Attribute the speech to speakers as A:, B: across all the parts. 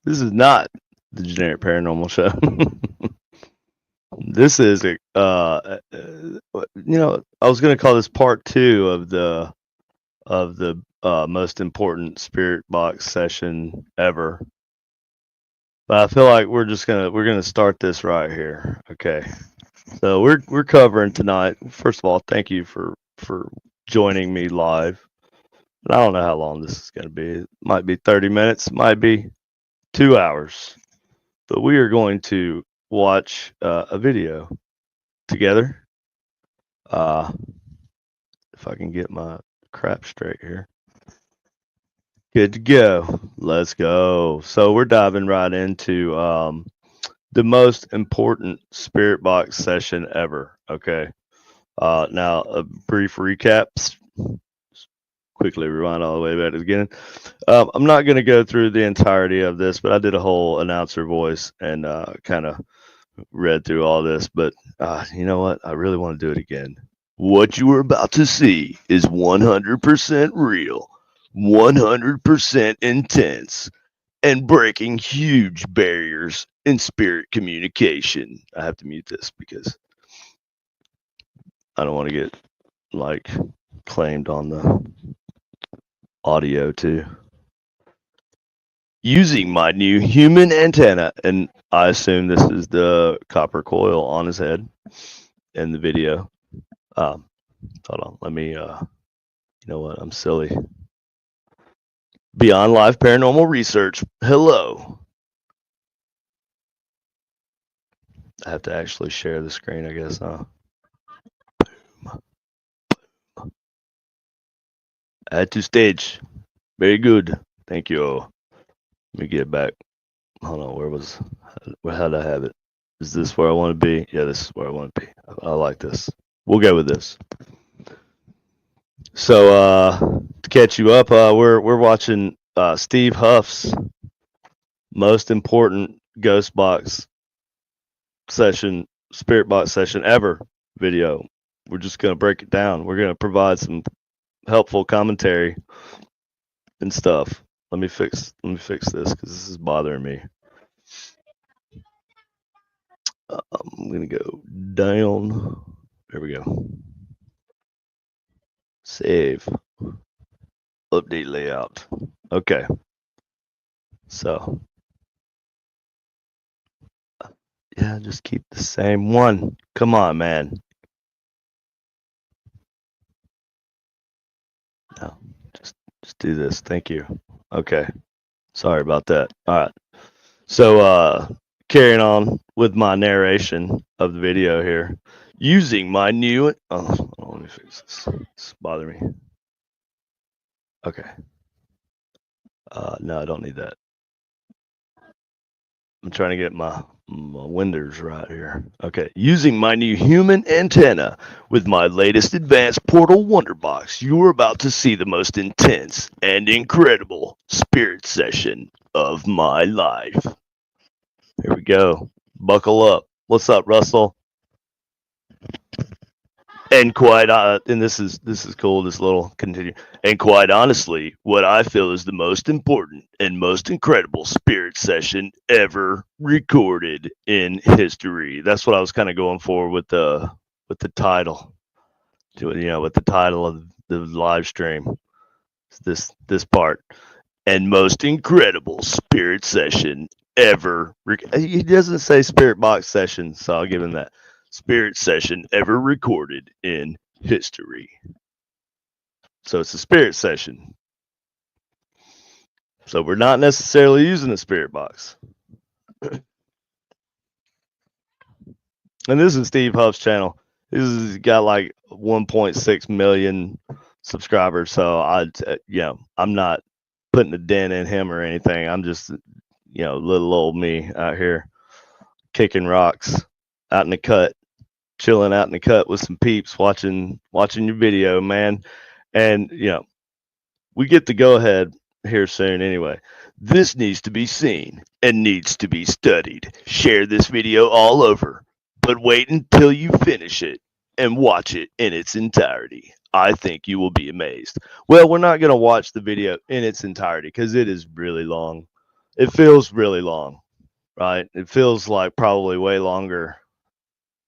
A: This is not the Generic Paranormal Show. This is I was going to call this part 2 of the most important spirit box session ever. But I feel like we're gonna start this right here. Okay. So we're covering tonight. First of all, thank you for joining me live. I don't know how long this is gonna be. It might be 30 minutes, it might be 2 hours. But we are going to watch a video together. If I can get my crap straight here. Good to go. Let's go. So we're diving right into the most important spirit box session ever. Okay. Now a brief recap. Quickly rewind all the way back to the beginning. I'm not going to go through the entirety of this, but I did a whole announcer voice and kind of read through all this. But you know what? I really want to do it again. What you are about to see is 100% real, 100% intense, and breaking huge barriers in spirit communication. I have to mute this because I don't want to get like claimed on the audio too. Using my new human antenna, and I assume this is the copper coil on his head in the video. Hold on, let me. You know what? I'm silly. Beyond Life Paranormal Research. Hello. I have to actually share the screen, I guess, huh? Add to stage. Very good. Thank you. Let me get back. Hold on. How did I have it? Is this where I want to be? Yeah, this is where I want to be. I like this. We'll go with this. So, to catch you up, we're watching Steve Huff's most important ghost box session, spirit box session ever video. We're just going to break it down. We're going to provide some helpful commentary and stuff. Let me fix this because this is bothering me. I'm going to go down. There we go. Save. Update layout. Okay. So, yeah, just keep the same one. Come on, man. No, just do this. Thank you. Okay. Sorry about that. All right. So, carrying on with my narration of the video here, using my new. Oh, let me fix this. It's bothering me. Okay. No, I don't need that. I'm trying to get my windows right here. Okay. Using my new human antenna with my latest advanced portal wonder box, you are about to see the most intense and incredible spirit session of my life. Here we go. Buckle up. What's up, Russell? And and this is cool. This little continue. And quite honestly, what I feel is the most important and most incredible spirit session ever recorded in history. That's what I was kind of going for with the title. With the title of the live stream. This part. And most incredible spirit session ever. He doesn't say spirit box session, so I'll give him that. Spirit session ever recorded in history. So it's a spirit session. So we're not necessarily using a spirit box. And this is Steve Huff's channel. He's got like 1.6 million subscribers. So I'm not putting a dent in him or anything. I'm just, little old me out here kicking rocks out in the cut. chilling out in the cut with some peeps, watching your video, man. And we get the go ahead here soon anyway. This needs to be seen and needs to be studied. Share this video all over, but wait until you finish it and watch it in its entirety. I think you will be amazed. Well, we're not going to watch the video in its entirety because it is really long. It feels really long, right? It feels like probably way longer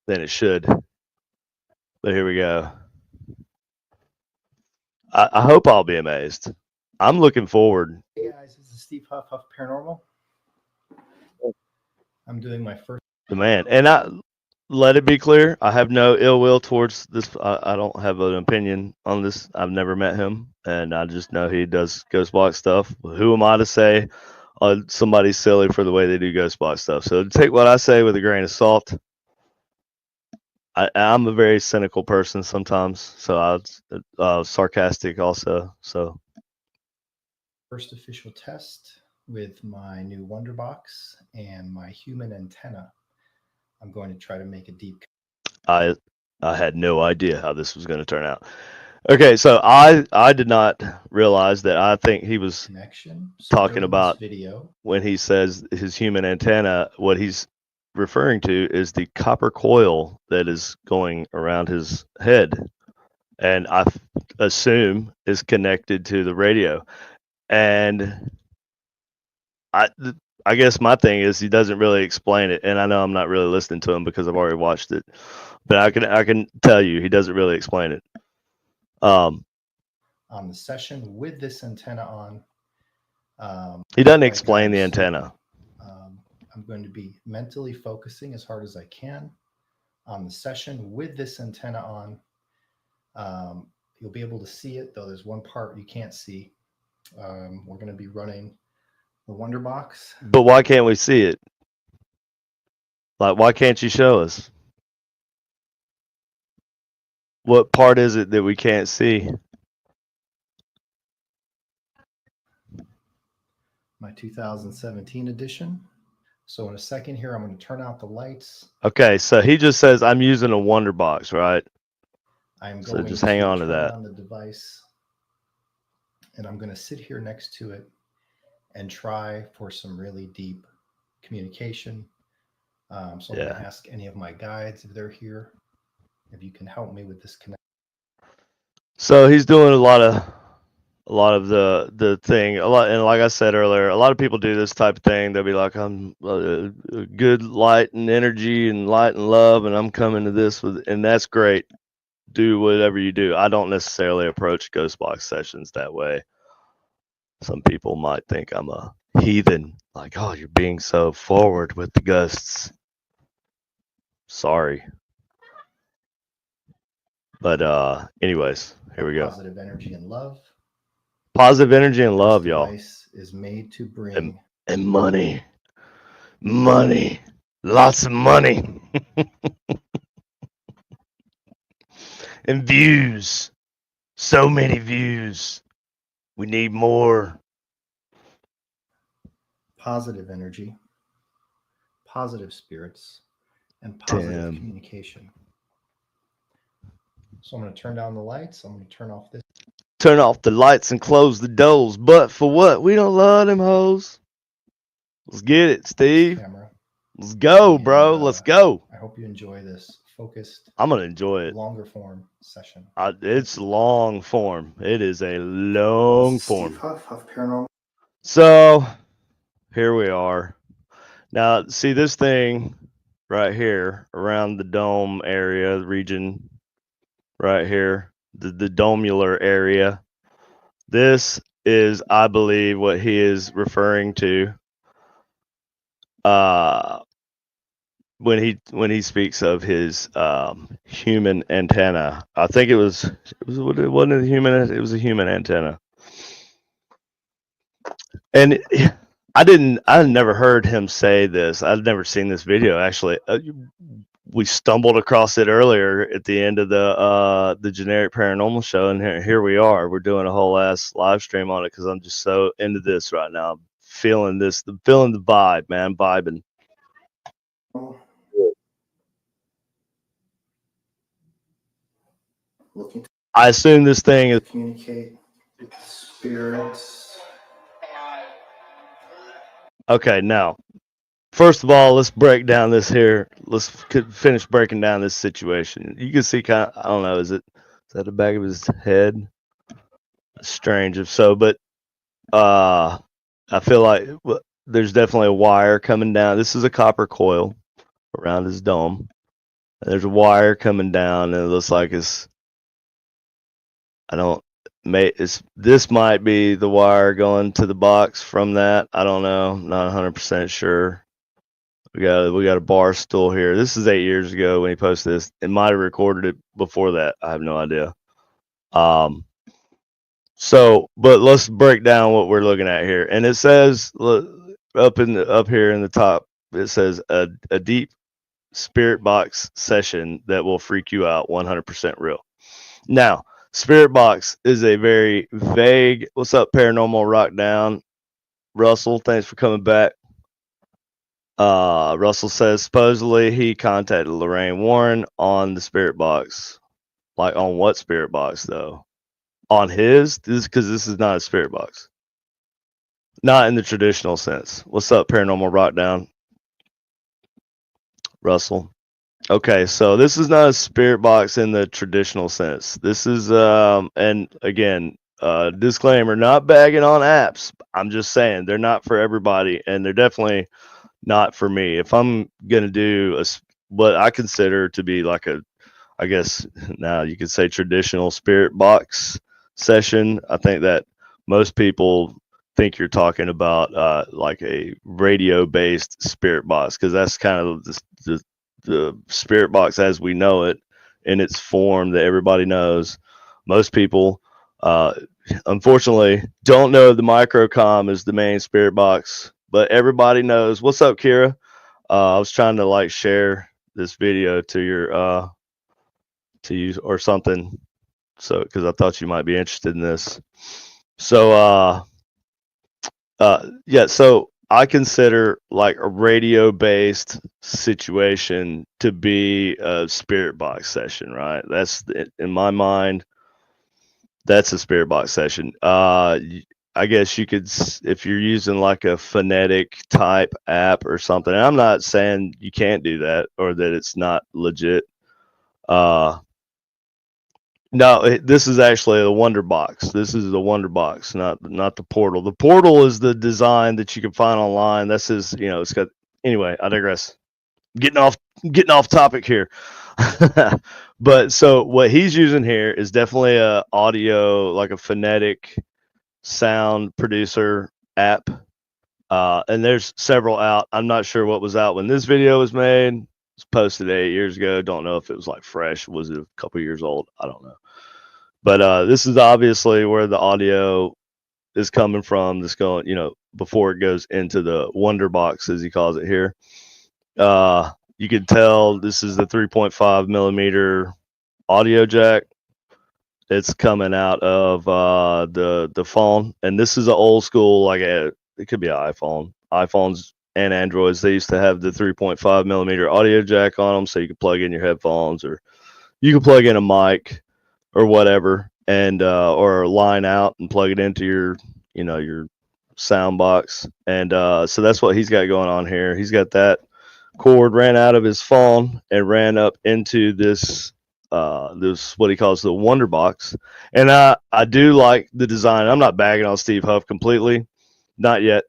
A: than it should. But here we go. I hope I'll be amazed. I'm looking forward.
B: Hey guys, this is Steve Huff, Huff Paranormal. I'm doing my first.
A: The man, and I let it be clear, I have no ill will towards this. I don't have an opinion on this. I've never met him, and I just know he does ghost box stuff. Who am I to say somebody's silly for the way they do ghost box stuff? So take what I say with a grain of salt. I'm a very cynical person sometimes, so I'm sarcastic also. So
B: First official test with my new Wonder Box and my human antenna. I'm going to try to make a deep.
A: I had no idea how this was going to turn out. Okay, so I did not realize that. I think he was
B: connection.
A: talking about
B: video
A: when he says his human antenna. What he's referring to is the copper coil that is going around his head, and I assume is connected to the radio. And I guess my thing is he doesn't really explain it, and I know I'm not really listening to him because I've already watched it. But I can tell you he doesn't really explain it.
B: On the session with this antenna on,
A: he doesn't explain the antenna.
B: I'm going to be mentally focusing as hard as I can on the session with this antenna on. You'll be able to see it, though there's one part you can't see. We're going to be running the Wonder Box.
A: But why can't we see it? Like, why can't you show us? What part is it that we can't see?
B: My 2017 edition. So in a second here, I'm going to turn out the lights.
A: Okay, so he just says I'm using a Wonder Box, right?
B: I'm
A: so
B: going
A: just hang on to that.
B: On the device, and I'm going to sit here next to it and try for some really deep communication. So I'm going to ask any of my guides if they're here, if you can help me with this connection.
A: So he's doing a lot of the thing, and like I said earlier, a lot of people do this type of thing. They'll be like, I'm good light and energy and light and love, and I'm coming to this and that's great. Do whatever you do. I don't necessarily approach ghost box sessions that way. Some people might think I'm a heathen, like, oh, you're being so forward with the ghosts. Sorry. But anyways, here we go.
B: Positive energy and love.
A: Positive energy and love, y'all.
B: This device is made to bring
A: and money. Money. Lots of money. And views. So many views. We need more.
B: Positive energy, positive spirits, and positive communication. So I'm going to turn down the lights. I'm going to turn off this.
A: Turn off the lights and close the doors. But for what? We don't love them hoes. Let's get it, Steve.
B: Camera.
A: Let's go, bro. Let's go.
B: I hope you enjoy this focused.
A: I'm going to enjoy it.
B: Longer form session.
A: It's long form. It is a long form.
B: Steve Huff, Huff Paranormal.
A: So here we are. Now, see this thing right here around the dome area, the region right here, the domular area. This is, I believe, what he is referring to when he speaks of his human antenna. I think it wasn't a human. It was a human antenna. And I never heard him say this. I've never seen this video actually. We stumbled across it earlier at the end of the generic paranormal show, and here we are. We're doing a whole ass live stream on it because I'm just so into this right now. I'm feeling the vibe, man, vibing.
B: looking
A: I assume this thing is
B: to communicate with spirits.
A: okay. Now, first of all, let's break down this here. Let's finish breaking down this situation. You can see kind of, I don't know, is that the back of his head? Strange if so, but I feel like there's definitely a wire coming down. This is a copper coil around his dome. And there's a wire coming down, and it looks like I don't. This might be the wire going to the box from that. I don't know. Not 100% sure. We got a bar stool here. This is 8 years ago when he posted this. It might have recorded it before that. I have no idea. But let's break down what we're looking at here. And it says up here in the top, it says a deep spirit box session that will freak you out, 100% real. Now, spirit box is a very vague. What's up, Paranormal Rock Down? Russell, thanks for coming back. Russell says supposedly he contacted Lorraine Warren on the spirit box. Like on what spirit box though? On his? Because this is not a spirit box. Not in the traditional sense. What's up, Paranormal Rock Down? Russell. Okay, so this is not a spirit box in the traditional sense. This is and again, disclaimer, not bagging on apps. I'm just saying they're not for everybody, and they're definitely not for me. If I'm gonna do what I consider to be like I guess now you could say traditional spirit box session, I think that most people think you're talking about like a radio based spirit box, because that's kind of the spirit box as we know it in its form that everybody knows. Most people, uh, unfortunately, don't know the microcom is the main spirit box, but everybody knows. What's up, Kira? I was trying to like share this video to your to you or something, so because I thought you might be interested in this. So yeah, so I consider like a radio based situation to be a spirit box session, right? That's in my mind, that's a spirit box session. I guess you could, if you're using like a phonetic type app or something. And I'm not saying you can't do that or that it's not legit. No, this is actually the Wonder Box. This is the Wonder Box, not the Portal. The Portal is the design that you can find online. This is, it's got. Anyway, I digress. Getting off topic here. But so what he's using here is definitely a audio, like a phonetic sound producer app. And there's several out. I'm not sure what was out when this video was made. It's posted 8 years ago. Don't know if it was like fresh. Was it a couple years old? I don't know. But this is obviously where the audio is coming from. This going, before it goes into the Wonder Box, as he calls it here. You can tell this is the 3.5 millimeter audio jack. It's coming out of the phone, and this is an old school, like it could be an iPhone. iPhones and Androids, they used to have the 3.5 millimeter audio jack on them, so you could plug in your headphones, or you could plug in a mic or whatever, and or line out and plug it into your sound box. And so that's what he's got going on here. He's got that cord ran out of his phone and ran up into this what he calls the Wonder Box. And I do like the design. I'm not bagging on Steve Huff completely, not yet.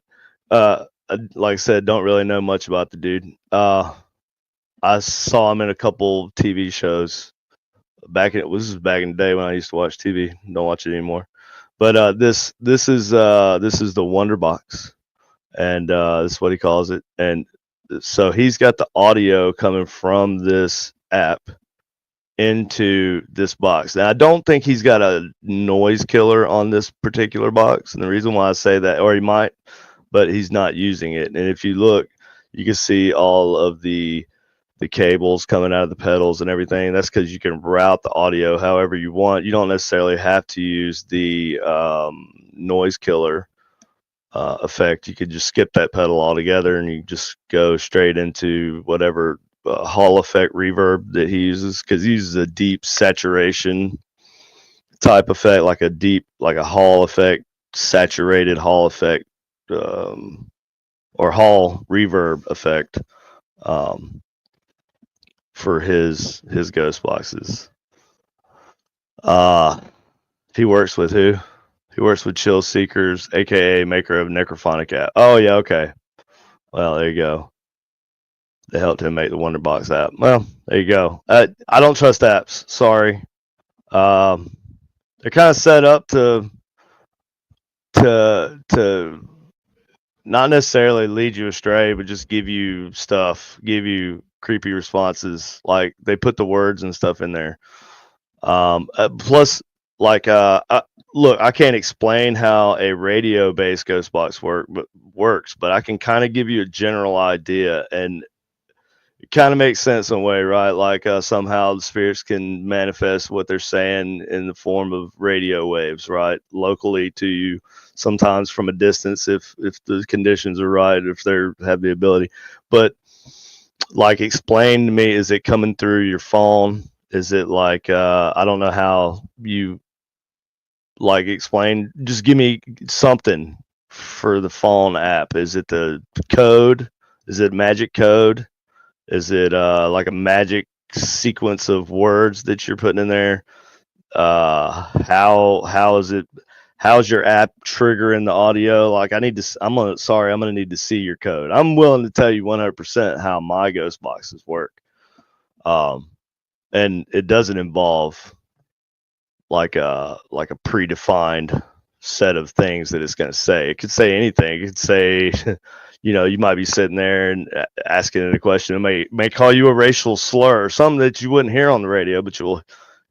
A: Like I said, don't really know much about the dude. I saw him in a couple TV shows this is back in the day when I used to watch TV. Don't watch it anymore. But this is the Wonder Box, and that's what he calls it. And so he's got the audio coming from this app into this box. Now I don't think he's got a noise killer on this particular box, and the reason why I say that, or he might, but he's not using it. And if you look, you can see all of the cables coming out of the pedals and everything. That's because you can route the audio however you want. You don't necessarily have to use the noise killer effect. You could just skip that pedal altogether, and you just go straight into whatever Hall effect reverb that he uses, because he uses a deep saturation type effect, like a deep, like a hall effect, saturated hall effect, um, or hall reverb effect, um, for his ghost boxes. Uh, he works with who? He works with Chill Seekers, aka maker of Necrophonic app. Oh yeah, okay. Well, there you go. They helped him make the Wonderbox app. Well, there you go. I don't trust apps. Sorry. Um, they're kind of set up to not necessarily lead you astray, but just give you stuff, give you creepy responses. Like they put the words and stuff in there. Plus, like, look, I can't explain how a radio-based ghost box works, but I can kind of give you a general idea, and it kind of makes sense in a way, right? Like somehow the spirits can manifest what they're saying in the form of radio waves, right? Locally to you, sometimes from a distance, if the conditions are right, if they have the ability. But like, explain to me, is it coming through your phone? Is it like I don't know how you like explain? Just give me something for the phone app. Is it the code? Is it magic code? Is it like a magic sequence of words that you're putting in there? How is it? How's your app triggering the audio? Like, I need to. I'm gonna need to see your code. I'm willing to tell you 100% how my ghost boxes work. Um, and it doesn't involve like a predefined set of things that it's going to say. It could say anything. It could say, you might be sitting there and asking it a question. It may call you a racial slur or something that you wouldn't hear on the radio, but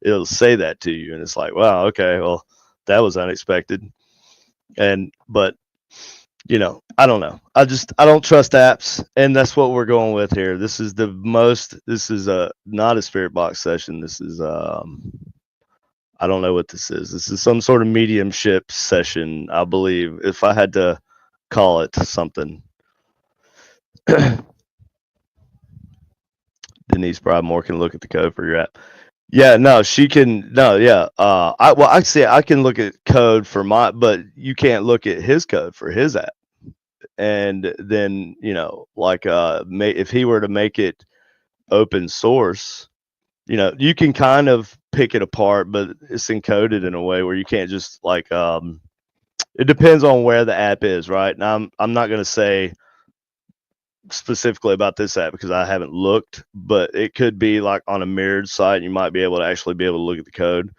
A: it'll say that to you, and it's like, wow, okay, well, that was unexpected. But I don't know. I don't trust apps, and that's what we're going with here. This is not a spirit box session. This is I don't know what this is. This is some sort of mediumship session, I believe, if I had to call it something. Denise Broadmoor can look at the code for your app. Yeah, no, she can. No, yeah. I can look at code for but you can't look at his code for his app. And then like if he were to make it open source, you can kind of pick it apart, but it's encoded in a way where you can't just like it depends on where the app is, right? Now I'm not going to say specifically about this app because I haven't looked, but it could be like on a mirrored site, and you might be able to look at the code.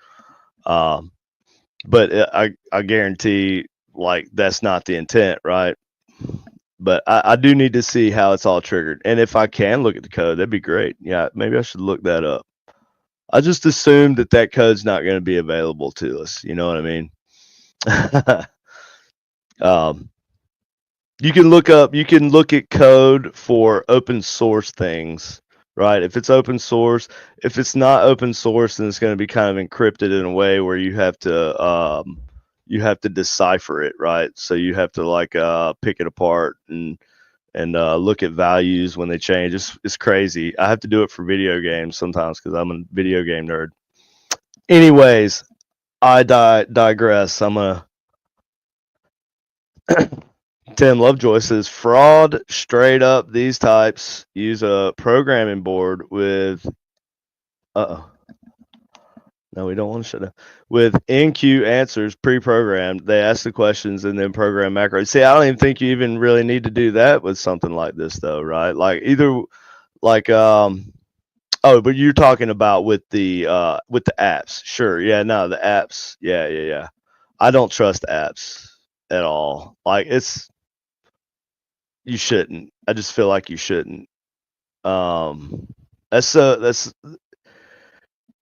A: But I guarantee like that's not the intent, right? But I do need to see how it's all triggered, and if I can look at the code, that'd be great. Yeah, maybe I should look that up. I just assumed that code's not going to be available to us. You know what I mean? You can look at code for open source things, right? If it's open source, if it's not open source, then it's going to be kind of encrypted in a way where you have to decipher it, right? So you have to like pick it apart and look at values when they change. It's crazy. I have to do it for video games sometimes because I'm a video game nerd. Anyways, I digress. I'm gonna. Tim Lovejoy says fraud straight up. These types use a programming board with. No, we don't want to shut down. With NQ answers pre-programmed, they ask the questions and then program macros. See, I don't even think you even really need to do that with something like this, though, right? Like either, like, but you're talking about with the apps. Sure, yeah, no, the apps, yeah. I don't trust apps at all. Like you shouldn't. I just feel like you shouldn't. That's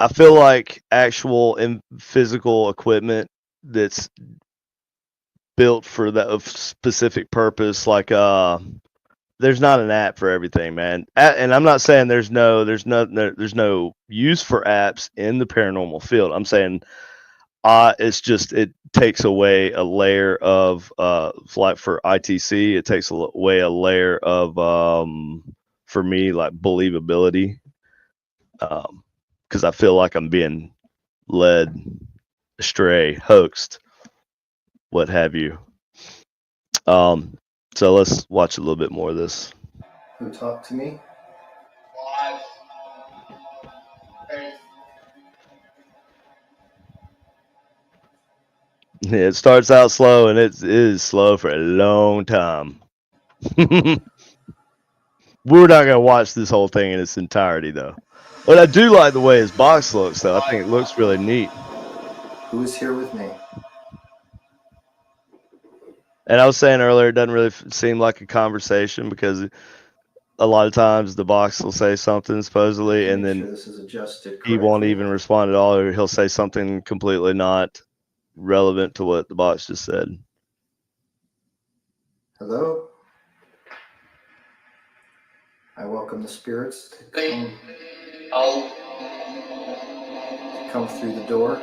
A: I feel like actual and physical equipment that's built for that specific purpose, like there's not an app for everything, man. And I'm not saying there's no use for apps in the paranormal field. I'm saying it's just it takes away a layer of like for ITC, it takes away a layer of for me, like believability, because I feel like I'm being led astray, hoaxed, what have you. So let's watch a little bit more of this.
B: Who talked to me?
A: Yeah, it starts out slow, and it is slow for a long time. We're not gonna watch this whole thing in its entirety, though. But I do like the way his box looks, though. I think it looks really neat.
B: Who is here with me?
A: And I was saying earlier, it doesn't really seem like a conversation because a lot of times the box will say something supposedly, and
B: Make
A: then
B: sure this is adjusted
A: he won't
B: correctly.
A: even respond at all, or he'll say something completely not relevant to what the box just said.
B: Hello? I welcome the spirits to come through the door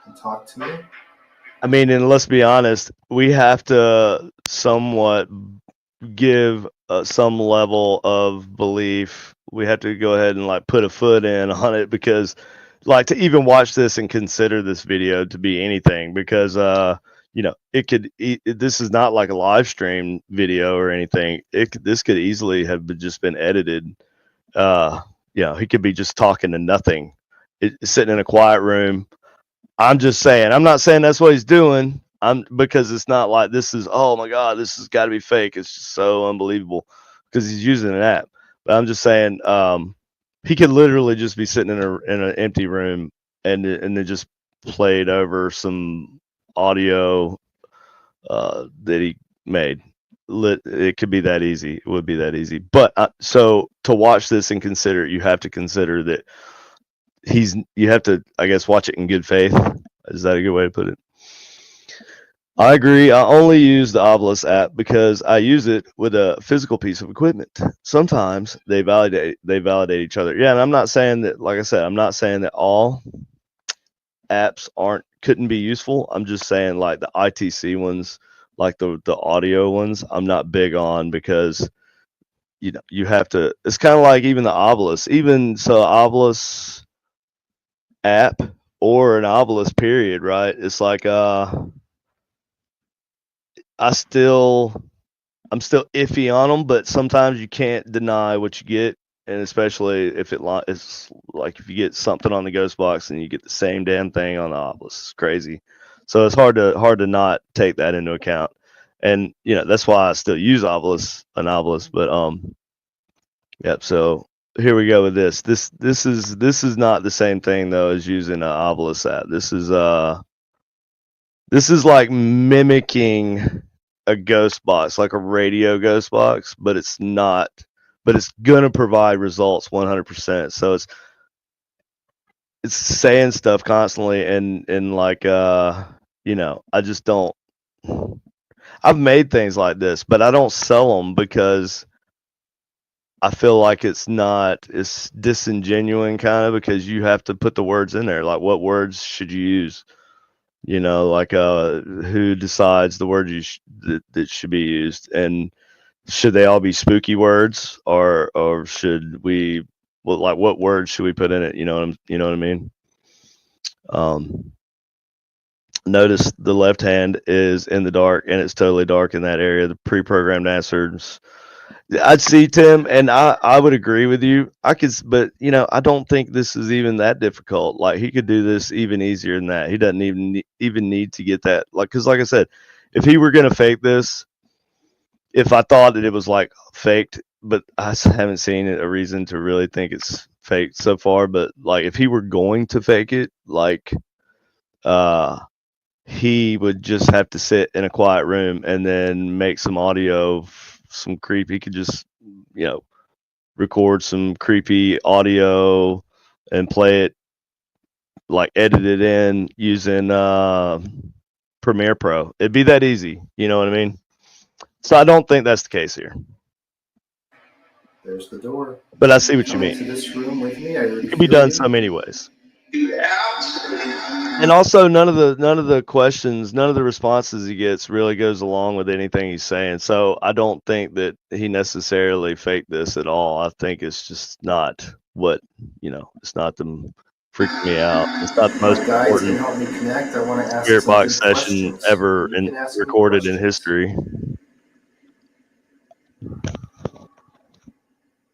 B: and talk to me.
A: I mean, and let's be honest, we have to somewhat give some level of belief. We have to go ahead and like put a foot in on it because, like, to even watch this and consider this video to be anything, because you know, this is not like a live stream video or anything. This could easily have just been edited. You know, he could be just talking to nothing, sitting in a quiet room. I'm just saying. I'm not saying that's what he's doing. Because it's not like this is, oh my god, this has got to be fake. It's just so unbelievable because he's using an app. But I'm just saying, he could literally just be sitting in an empty room and then just played over some audio that he made. It could be that easy. It would be that easy. But so to watch this and consider it, you have to consider that you have to, I guess, watch it in good faith. Is that a good way to put it? I agree. I only use the Obelisk app because I use it with a physical piece of equipment. Sometimes they validate each other. Yeah, and I'm not saying that, like I said, I'm not saying that all apps couldn't be useful. I'm just saying like the ITC ones, like the audio ones, I'm not big on because you know you have to. It's kind of like even the Obelisk, even so Obelisk app or an Obelisk period, right? It's like I'm still iffy on them, but sometimes you can't deny what you get, and especially if it's like if you get something on the Ghost Box and you get the same damn thing on the Obelisk, it's crazy. So it's hard to not take that into account, and you know that's why I still use an Obelisk. But yep. So here we go with this. This is not the same thing though as using an Obelisk app. This is like mimicking a ghost box, like a radio ghost box, but it's not. But it's gonna provide results 100%. So it's saying stuff constantly, and like you know, I just don't. I've made things like this, but I don't sell them because I feel like it's disingenuine kind of because you have to put the words in there. Like, what words should you use? You know, like who decides the words that should be used, and should they all be spooky words, or should we, well, like what words should we put in it? You know what I mean? Um, Notice the left hand is in the dark, and it's totally dark in that area. The pre-programmed answers. I'd see Tim, and I would agree with you. I could, but you know, I don't think this is even that difficult. Like he could do this even easier than that. He doesn't even need to get that. Like, because like I said, if he were gonna fake this, if I thought that it was like faked, but I haven't seen a reason to really think it's faked so far. But like, if he were going to fake it, like, uh, he would just have to sit in a quiet room and then make some audio, some creep. He could just, you know, record some creepy audio and play it, like edit it in using Premiere Pro. It'd be that easy. You know what I mean? So I don't think that's the case here.
B: There's the door.
A: But I see what you
B: Come into
A: mean.
B: this room with me. I already
A: It can be
B: feel
A: done
B: you.
A: so many ways. And also none of the questions, none of the responses he gets really goes along with anything he's saying. So I don't think that he necessarily faked this at all. I think it's just not what, you know, it's not the freaking me out. It's not the most
B: My guides can
A: important
B: help me connect. I want to ask
A: spirit
B: some
A: box
B: good
A: session
B: questions.
A: ever
B: You can ask me
A: recorded in
B: questions.
A: history.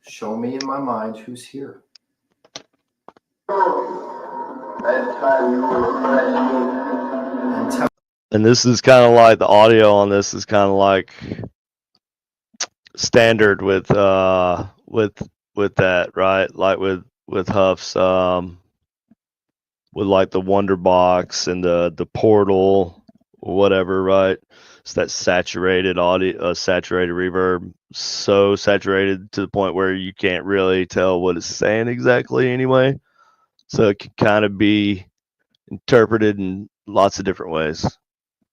B: Show me in my mind who's here.
A: And this is kind of like the audio on this is kind of like standard with that, right? Like with Huff's with like the Wonder Box and the Portal or whatever, right? It's that saturated audio, saturated reverb, so saturated to the point where you can't really tell what it's saying exactly anyway. So it can kind of be interpreted in lots of different ways.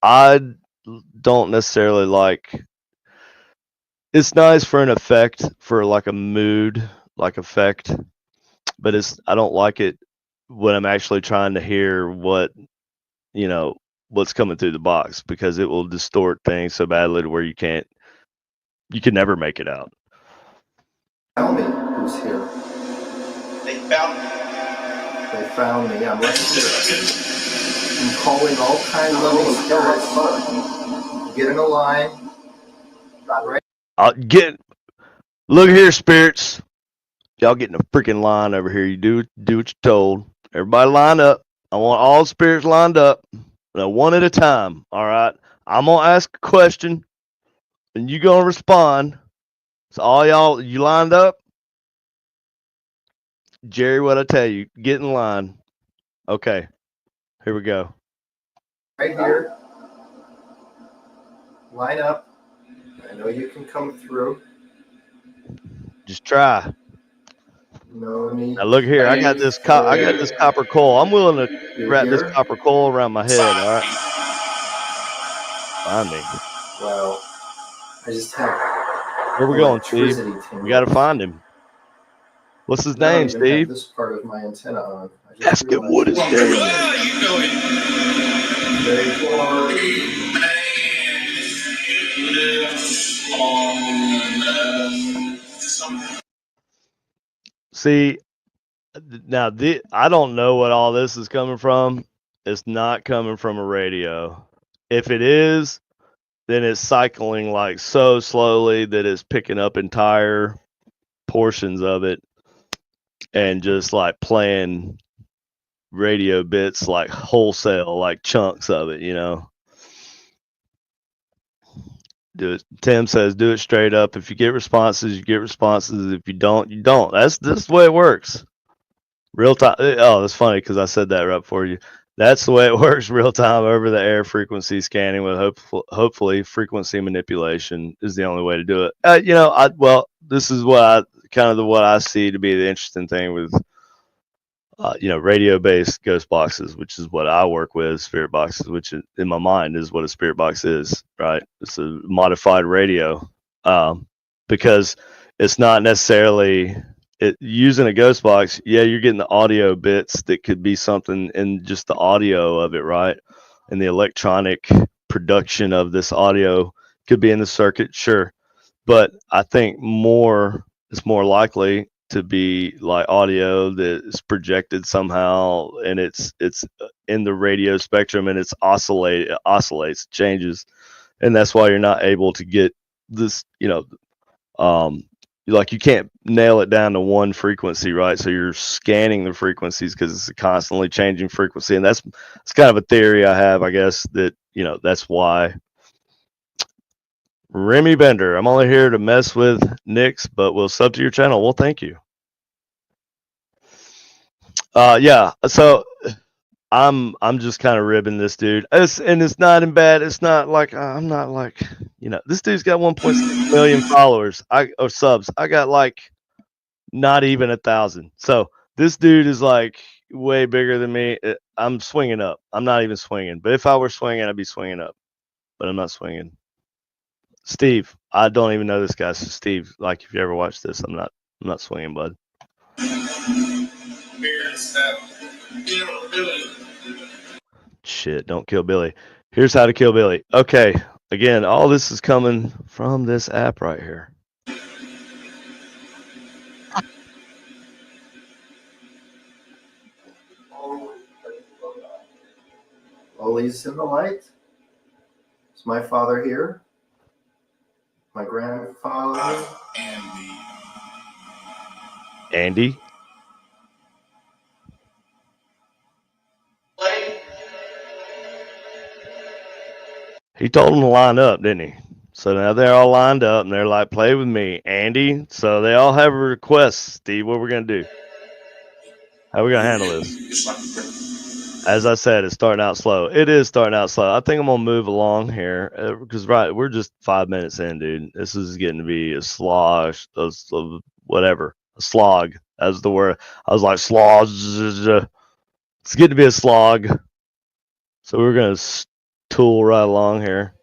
A: I don't necessarily like. It's nice for an effect, for like a mood like effect, but I don't like it when I'm actually trying to hear what's coming through the box, because it will distort things so badly to where you can never make it out.
B: Tell me who's here.
C: They found me.
B: They found me. I'm right here. I'm calling all kinds of little spirits. Get in a line. Right.
A: Look here, spirits. Y'all get in a freaking line over here. You do what you're told. Everybody line up. I want all spirits lined up. One at a time. All right. I'm gonna ask a question, and you gonna respond. So all y'all, you lined up? Jerry, what I tell you? Get in line. Okay. Here we go.
B: Right here. Line up. I know you can come through.
A: Just try.
B: No need.
A: Now look here. I got this copper coil. I'm willing to wrap this copper coil around my head. All right. Find me.
B: Well, I just have.
A: Where we going, Steve? We got to find him. What's his name, Steve?
B: This part of my antenna on.
A: Ask him what his name is.
C: You know it.
A: See, now I don't know what all this is coming from. It's not coming from a radio. If it is, then it's cycling like so slowly that it's picking up entire portions of it and just like playing radio bits like wholesale, like chunks of it, Do it. Tim says, do it straight up. If you get responses, you get responses. If you don't, you don't. That's the way it works. Real time. Oh, that's funny because I said that right for you. That's the way it works. Real time over the air frequency scanning with hopefully frequency manipulation is the only way to do it. This is what I see to be the interesting thing with radio-based ghost boxes, which is what I work with, spirit boxes, which in my mind is what a spirit box is, right? It's a modified radio, because it's not necessarily using a ghost box. Yeah, you're getting the audio bits that could be something in just the audio of it, right? And the electronic production of this audio could be in the circuit, sure. But I think it's more likely to be like audio that is projected somehow, and it's in the radio spectrum, and it oscillates, changes, and that's why you're not able to get this, like you can't nail it down to one frequency, right? So you're scanning the frequencies because it's a constantly changing frequency, and it's kind of a theory I have, I guess, that that's why. Remy Bender, I'm only here to mess with Nick's, but we'll sub to your channel. Well, thank you. Yeah. So I'm just kind of ribbing this dude. It's not in bad. It's not like I'm not like this dude's got 1.6 million followers. Or subs. I got like not even 1,000. So this dude is like way bigger than me. I'm swinging up. I'm not even swinging. But if I were swinging, I'd be swinging up. But I'm not swinging. Steve, I don't even know this guy. So Steve, like if you ever watch this, I'm not swinging, bud. Shit, don't kill Billy. Here's how to kill Billy. Okay, again, all this is coming from this app right here.
B: bullies in the light. Is my father here? My grandfather?
A: Andy? He told them to line up, didn't he? So now they're all lined up, and they're like, play with me, Andy. So they all have a request, Steve. What we're going to do? How are we going to handle this? As I said, it's starting out slow. It is starting out slow. I think I'm going to move along here because, we're just 5 minutes in, dude. This is getting to be a slog, whatever. A slog. That's the word. I was like, slog. It's getting to be a slog. So we're going to tool right along here.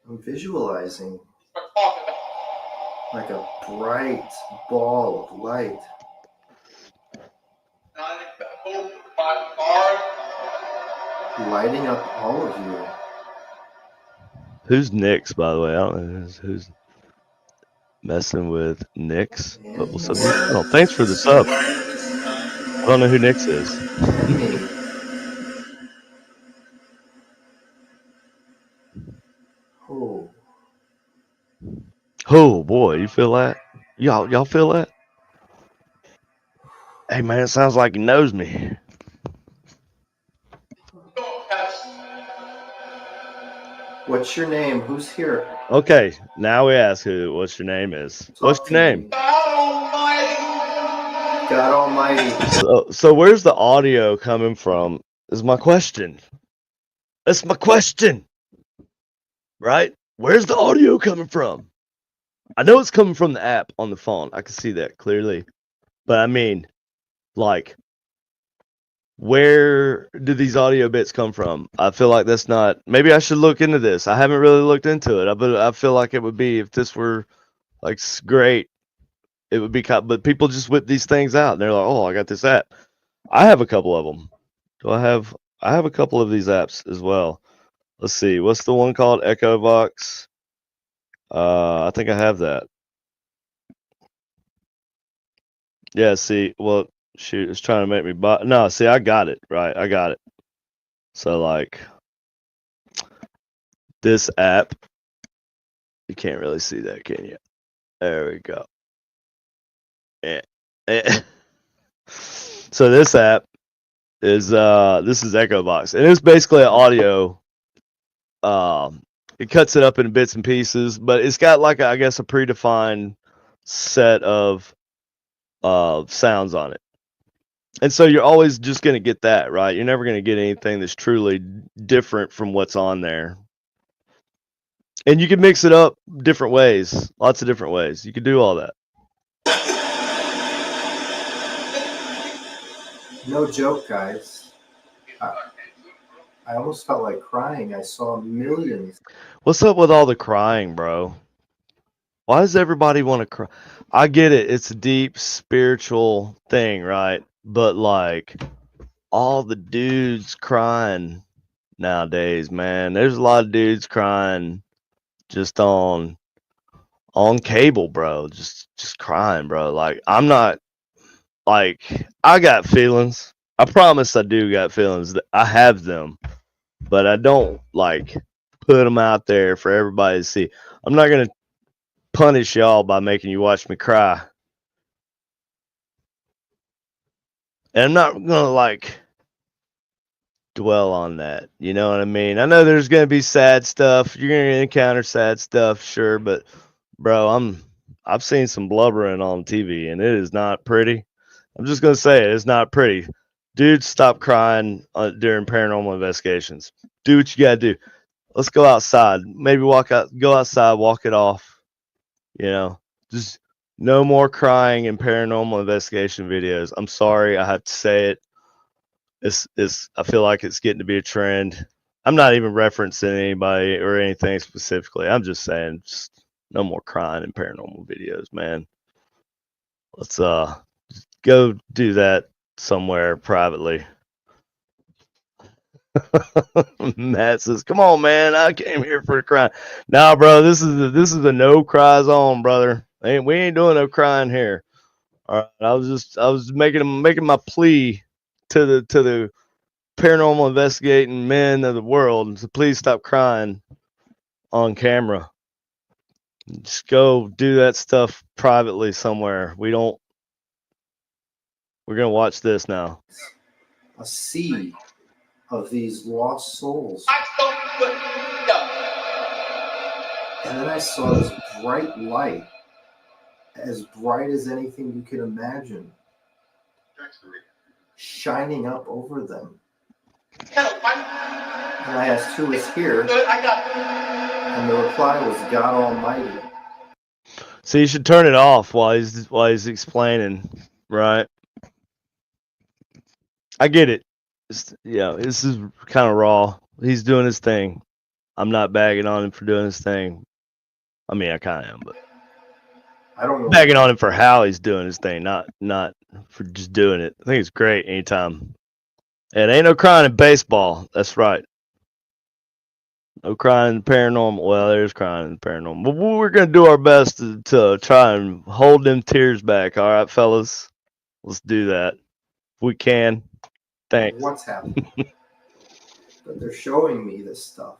B: I'm visualizing like a bright ball of light. Lighting up all of you.
A: Who's Nix, by the way? I don't know who's messing with Nix. But what's up? Oh, thanks for the sub. I don't know who Nix is.
B: Oh.
A: Oh boy, you feel that? Y'all feel that? Hey man, it sounds like he knows me.
B: What's your name? Who's here?
A: Okay, now we ask what's your name is. What's your name?
B: God Almighty.
A: So where's the audio coming from? Is my question. That's my question. Right? Where's the audio coming from? I know it's coming from the app on the phone. I can see that clearly. But I mean, like, where do these audio bits come from? I feel like that's not. Maybe I should look into this. I haven't really looked into it. But I feel like it would be, if this were like great, it would be. But people just whip these things out and they're like, "Oh, I got this app." I have a couple of them. I have a couple of these apps as well. Let's see. What's the one called? Echo Vox. I think I have that. Yeah. See. Well, shoot, it's trying to make me buy. No. See, I got it. Right. I got it. So like this app, you can't really see that, can you? There we go. Yeah. So this app is this is Echo Vox, and it's basically an audio. It cuts it up in bits and pieces, but it's got like I guess a predefined set of sounds on it. And so you're always just going to get that, right? You're never going to get anything that's truly different from what's on there. And you can mix it up different ways, lots of different ways. You can do all that.
B: No joke, guys. I almost felt like crying. I saw millions.
A: What's up with all the crying, bro? Why does everybody want to cry? I get it. It's a deep spiritual thing, right? But like all the dudes crying nowadays, man. There's a lot of dudes crying just on cable, bro. Just crying, bro. Like I'm not like I got feelings. I promise I do got feelings. I have them, but I don't like put them out there for everybody to see. I'm not gonna punish y'all by making you watch me cry. And I'm not gonna like dwell on that. You know what I mean? I know there's gonna be sad stuff. You're gonna encounter sad stuff, sure, but bro, I've seen some blubbering on TV and it is not pretty. I'm just gonna say it, it's not pretty. Dude, stop crying during paranormal investigations. Do what you gotta do. Let's go outside. Maybe go outside, walk it off. You know, just no more crying in paranormal investigation videos. I'm sorry, I have to say it. I feel like it's getting to be a trend. I'm not even referencing anybody or anything specifically. I'm just saying, just no more crying in paranormal videos, man. Let's go do that somewhere privately. Matt says, "Come on, man! I came here for a cry." Nah, bro, this is a no cry zone, brother. We ain't doing no crying here. All right, I was making my plea to the paranormal investigating men of the world, so please stop crying on camera. Just go do that stuff privately somewhere. We're gonna watch this now.
B: A sea of these lost souls. And then I saw this bright light, as bright as anything you could imagine, shining up over them. And I asked, who is here? And the reply was God Almighty.
A: So you should turn it off while he's explaining, right? I get it. This is kind of raw. He's doing his thing. I'm not bagging on him for doing his thing. I mean, I kind of am, but
B: I don't know.
A: Bagging on him for how he's doing his thing, not for just doing it. I think it's great anytime. And ain't no crying in baseball. That's right. No crying in the paranormal. Well, there's crying in the paranormal. But we're going to do our best to try and hold them tears back. All right, fellas? Let's do that. If we can. Thanks.
B: What's happening? But they're showing me this stuff.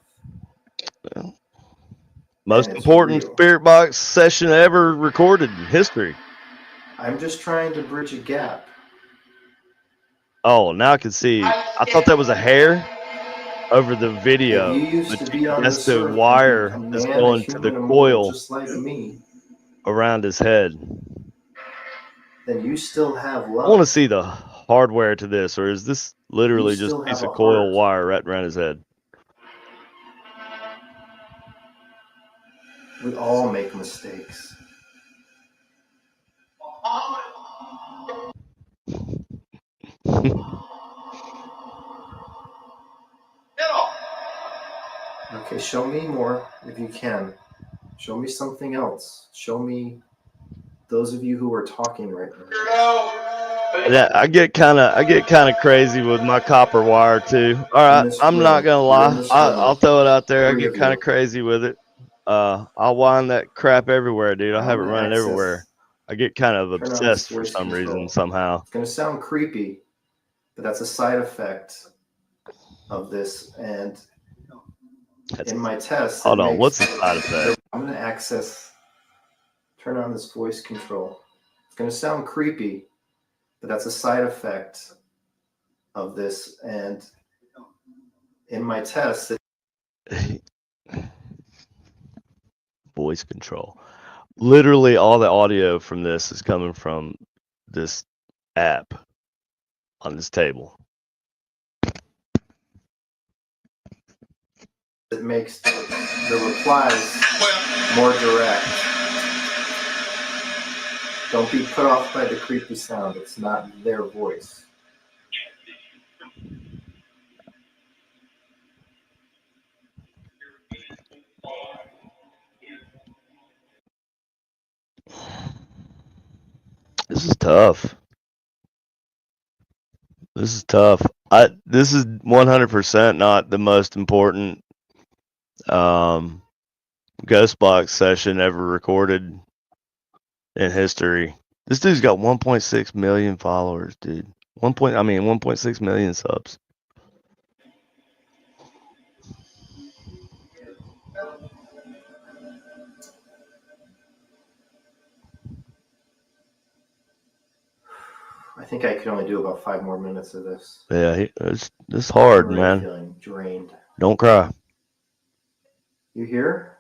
A: Well, most important
B: real.
A: Spirit Box session ever recorded in history.
B: I'm just trying to bridge a gap.
A: Oh, now I can see. I thought that was a hair over the video. That's the wire that's going to the coil
B: just like me,
A: around his head.
B: Then you still have love.
A: I want to see the hardware to this, or is this literally just a piece of coil wire right around his head?
B: We all make mistakes. Okay, show me more if you can. Show me something else. Show me those of you who are talking right now.
A: Yeah, I get kind of crazy with my copper wire too. All right, I'm not gonna lie. I'll throw it out there. I get kind of crazy with it. I'll wind that crap everywhere, dude. I have it running everywhere. I get kind of obsessed for some reason, somehow.
B: It's gonna sound creepy, but that's a side effect of this. And in my test,
A: hold on, what's the side effect?
B: I'm gonna turn on this voice control. It's gonna sound creepy, but that's a side effect of this. And in my test,
A: voice control. Literally all the audio from this is coming from this app on this table.
B: It makes the replies more direct. Don't be put off by the creepy sound. It's not their voice.
A: This is tough. This is tough. This is 100% not the most important Ghost Box session ever recorded in history. This dude's got 1.6 million followers, dude. 1.6 million subs.
B: I think I could only do about 5 more minutes of this.
A: Yeah, it's hard,
B: I'm really
A: man.
B: Feeling drained.
A: Don't cry.
B: You hear?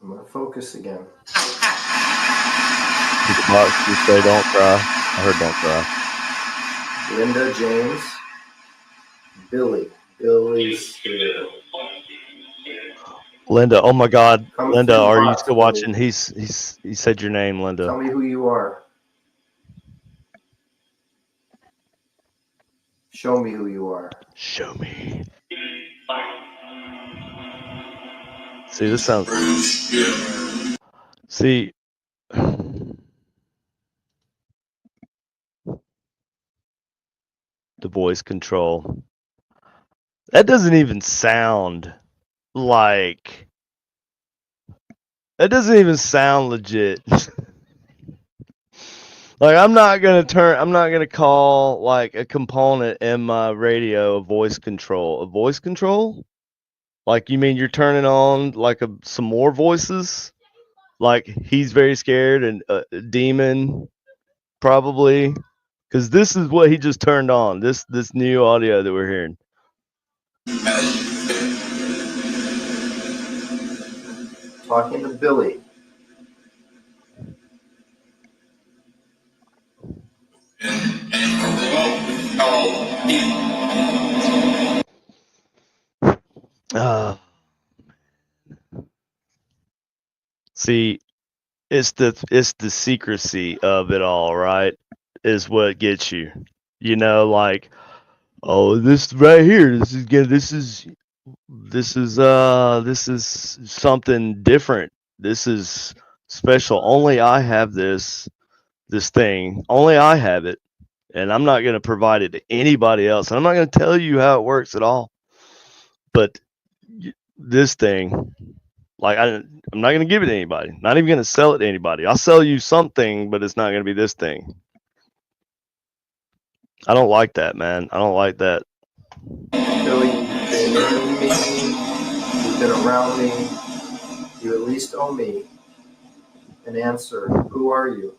B: I'm gonna focus again.
A: You say don't cry. I heard don't cry.
B: Linda, James, Billy's here.
A: Linda, oh my God,
B: Come
A: Linda,
B: through
A: are you
B: hot,
A: still
B: Billy.
A: watching? He said your name, Linda.
B: Tell me who you are. Show me who you are.
A: Show me. See, this sounds. See. The voice control. That doesn't even sound like. That doesn't even sound legit. Like I'm not gonna call like a component in my radio a voice control. A voice control? Like you mean you're turning on like some more voices? Like he's very scared and a demon probably, because this is what he just turned on. This new audio that we're hearing.
B: Talking to Billy.
A: See, it's the secrecy of it all, right? Is what gets you. You know, like, oh, this right here, this is something different. This is special. Only I have this thing. Only I have it, and I'm not going to provide it to anybody else. And I'm not going to tell you how it works at all. But this thing, like I'm not going to give it to anybody. Not even going to sell it to anybody. I'll sell you something, but it's not going to be this thing. I don't like that, man. I don't like that.
B: Billy, you've been near me, you've been around me, you at least owe me an answer. Who are you?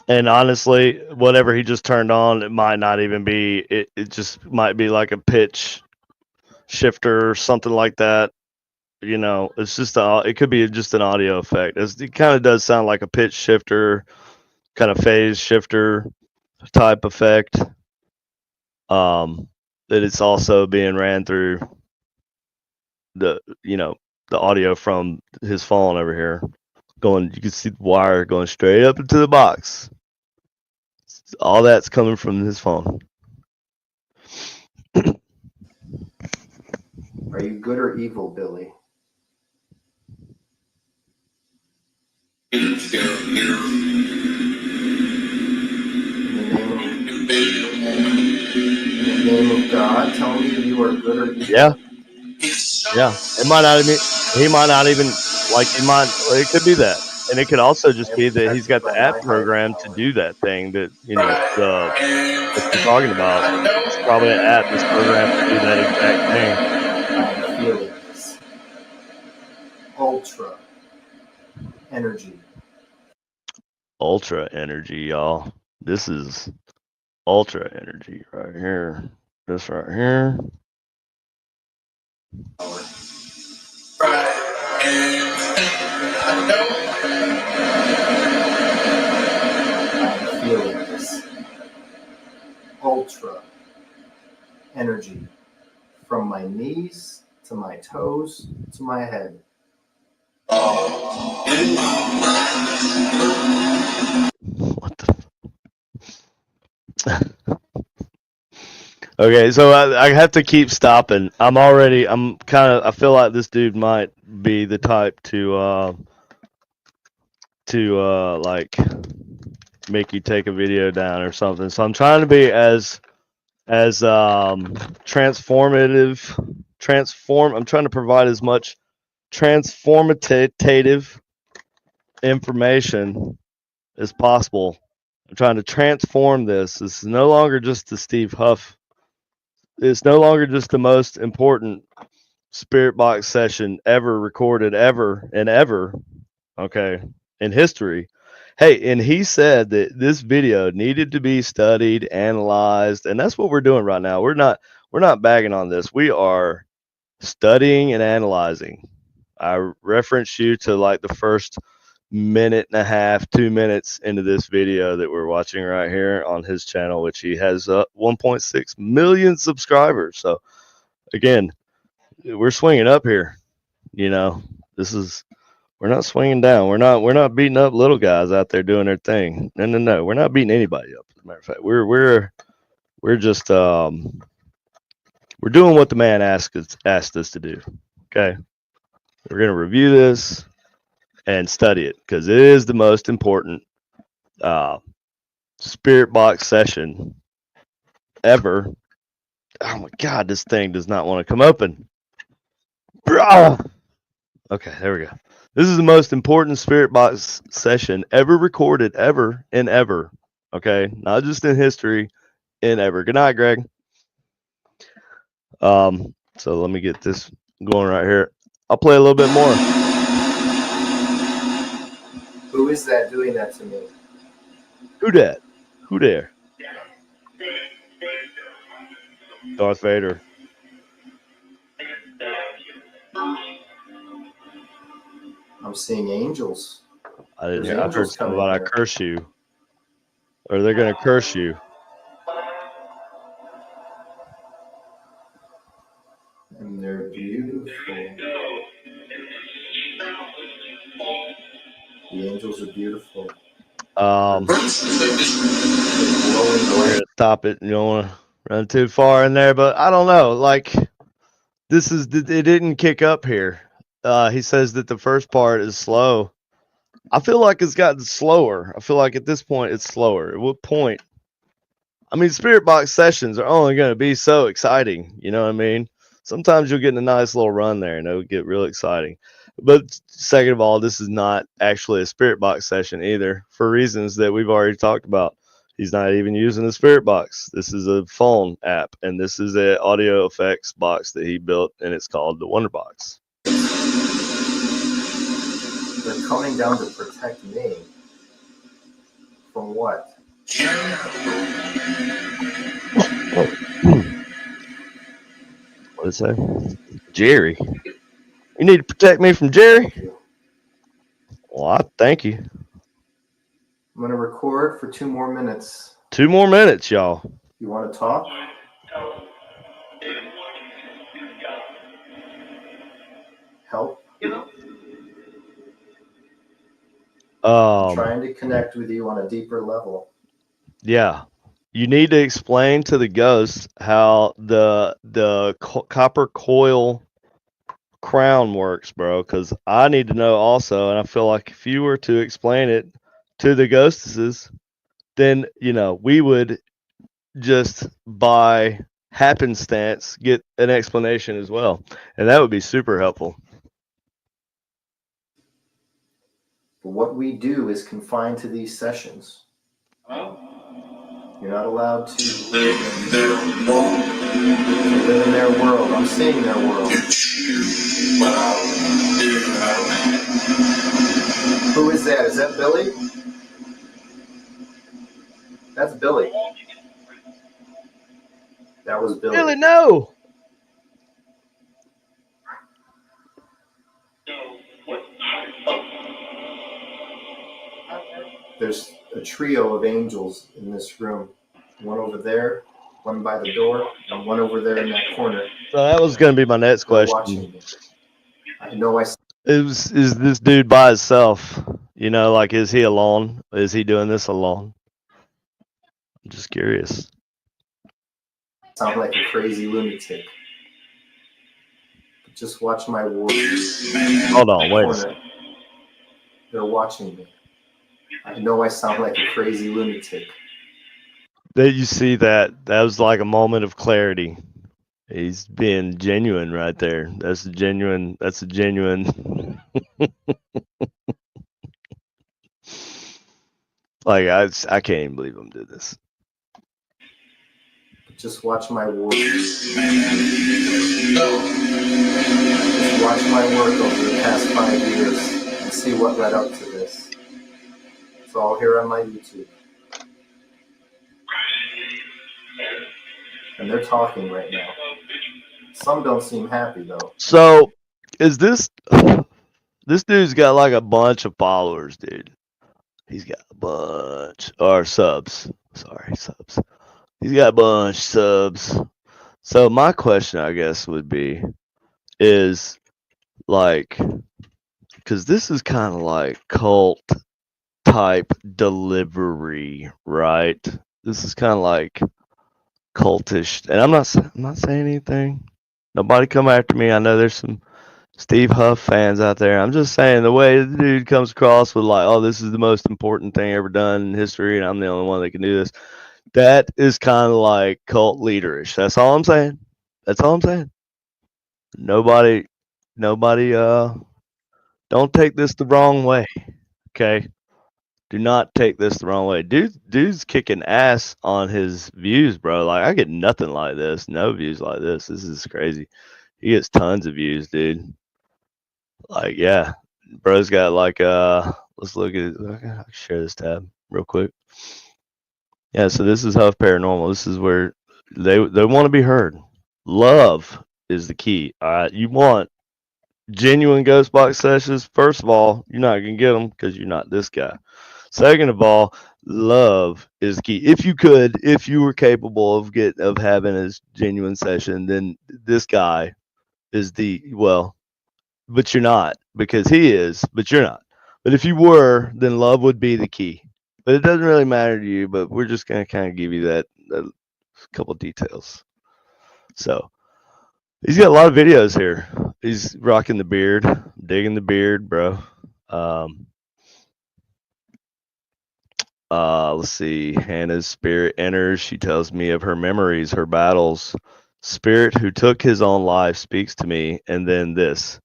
A: And honestly, whatever he just turned on, it might not even be. It just might be like a pitch shifter or something like that. You know, it's just it could be just an audio effect. It kind of does sound like a pitch shifter, kind of phase shifter type effect. That it's also being ran through the the audio from his phone over here, going. You can see the wire going straight up into the box. All that's coming from his phone.
B: Are you good or evil, Billy? In the name of God, tell me if you are good or evil.
A: Yeah. It might not even. He might not even like. It could be that, and it could also just be that he's got the app program to do that thing. That what you're talking about. It's probably an app that's programmed to do that exact thing.
B: I'm feeling this. Ultra energy.
A: Ultra energy, y'all. This is ultra energy right here. This right here.
B: I'm feeling this. Ultra energy. From my knees to my toes to my head.
A: What the? Okay, so I have to keep stopping. I feel like this dude might be the type to like make you take a video down or something. So I'm trying to be as I'm trying to provide as much transformative information as possible. I'm trying to transform this. This is no longer just the Steve Huff. It's no longer just the most important Spirit Box session ever recorded, ever and ever. Okay, in history. Hey, and he said that this video needed to be studied, analyzed, and that's what we're doing right now. We're not bagging on this. We are studying and analyzing. I reference you to like the first minute and a half, 2 minutes into this video that we're watching right here on his channel, which he has 1.6 million subscribers. So again, we're swinging up here. You know, we're not swinging down. We're not beating up little guys out there doing their thing. No. We're not beating anybody up. As a matter of fact, we're just we're doing what the man asked us to do. Okay, we're gonna review this and study it because it is the most important Spirit Box session ever Oh my God, this thing does not want to come open. Bruh. Okay, there we go. This is the most important Spirit Box session ever recorded, ever and ever. Okay, not just in history, in ever. Good night, Greg. So let me get this going right here. I'll play a little bit more.
B: Who is that doing that to me?
A: Who dat? Who there? Darth Vader.
B: I'm seeing angels.
A: I didn't
B: There's
A: hear. I heard
B: angels
A: something
B: coming
A: about I
B: here.
A: curse you, or they're gonna curse you.
B: And they're beautiful. The angels are beautiful.
A: We're
B: Glowing
A: gonna
B: light.
A: stop it. You don't want to run too far in there, but I don't know. Like this is it didn't kick up here. He says that the first part is slow. I feel like it's gotten slower. I feel like at this point it's slower. At what point? I mean, Spirit Box sessions are only going to be so exciting. You know what I mean? Sometimes you'll get in a nice little run there and it'll get real exciting. But second of all, this is not actually a Spirit Box session either for reasons that we've already talked about. He's not even using the Spirit Box. This is a phone app, and this is an audio effects box that he built, and it's called the Wonder Box.
B: They're coming down to protect me. From what?
A: What did it say? Jerry. You need to protect me from Jerry?
B: Thank you.
A: Well, I thank you.
B: I'm going to record for 2 more minutes.
A: 2 more minutes, y'all.
B: You want to talk? Help? I'm trying to connect with you on a deeper level.
A: Yeah. You need to explain to the ghosts how the copper coil crown works, bro, because I need to know also, and I feel like if you were to explain it to the ghostesses, then we would just by happenstance get an explanation as well, and that would be super helpful.
B: But what we do is confined to these sessions. You're not allowed to live in their world. I'm seeing their world. Who is that? Is that Billy? That's Billy. That was Billy.
A: Really? No.
B: There's a trio of angels in this room. One over there, one by the door, and one over there in that corner.
A: So that was going to be my next
B: They're
A: question.
B: watching me. I know
A: Is this dude by himself? Like, is he alone? Is he doing this alone? I'm just curious.
B: sound like a crazy lunatic. Just watch my words.
A: Hold on, wait a second.
B: They're watching me. I know I sound like a crazy lunatic.
A: Did you see that? That was like a moment of clarity. He's being genuine right there. That's a genuine. Like I can't even believe him did this.
B: Just watch my work. Just watch my work over the past 5 years and see what led up to this. It's all here on my YouTube. And they're talking right now. Some don't seem happy though.
A: So, is this dude's got like a bunch of followers, dude. He's got a bunch or subs. Sorry, subs. He's got a bunch of subs. So my question, I guess, would be, is like, because this is kind of like cult type delivery, right? This is kind of like cultish, and I'm not saying anything. Nobody come after me. I know there's some Steve Huff fans out there. I'm just saying the way the dude comes across with like, oh, this is the most important thing ever done in history, and I'm the only one that can do this. That is kind of like cult leaderish. That's all I'm saying. That's all I'm saying. Nobody, nobody, don't take this the wrong way. Okay. Do not take this the wrong way. Dude's kicking ass on his views, bro. Like I get nothing like this. No views like this. This is crazy. He gets tons of views, dude. Like, yeah. Bro's got like let's look at I'll share this tab real quick. Yeah, so this is Huff Paranormal. This is where they want to be heard. Love is the key. All right. You want genuine ghost box sessions. First of all, you're not gonna get them because you're not this guy. Second of all, love is key. If you were capable of having a genuine session, then this guy is but you're not because he is, but you're not. But if you were, then love would be the key. But it doesn't really matter to you. But we're just gonna kind of give you that couple details. So he's got a lot of videos here. He's rocking the beard, digging the beard, bro. Let's see. Hannah's spirit enters. She tells me of her memories, her battles. Spirit who took his own life speaks to me. And then this.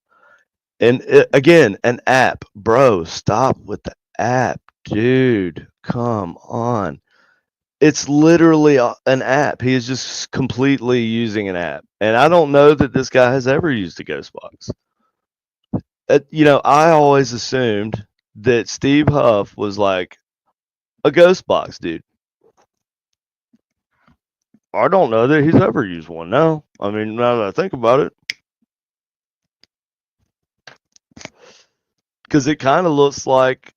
A: And again, an app. Bro, stop with the app. Dude, come on. It's literally an app. He is just completely using an app. And I don't know that this guy has ever used a ghost box. I always assumed that Steve Huff was like a ghost box dude. I don't know that he's ever used one now. I mean, now that I think about it. Because it kind of looks like,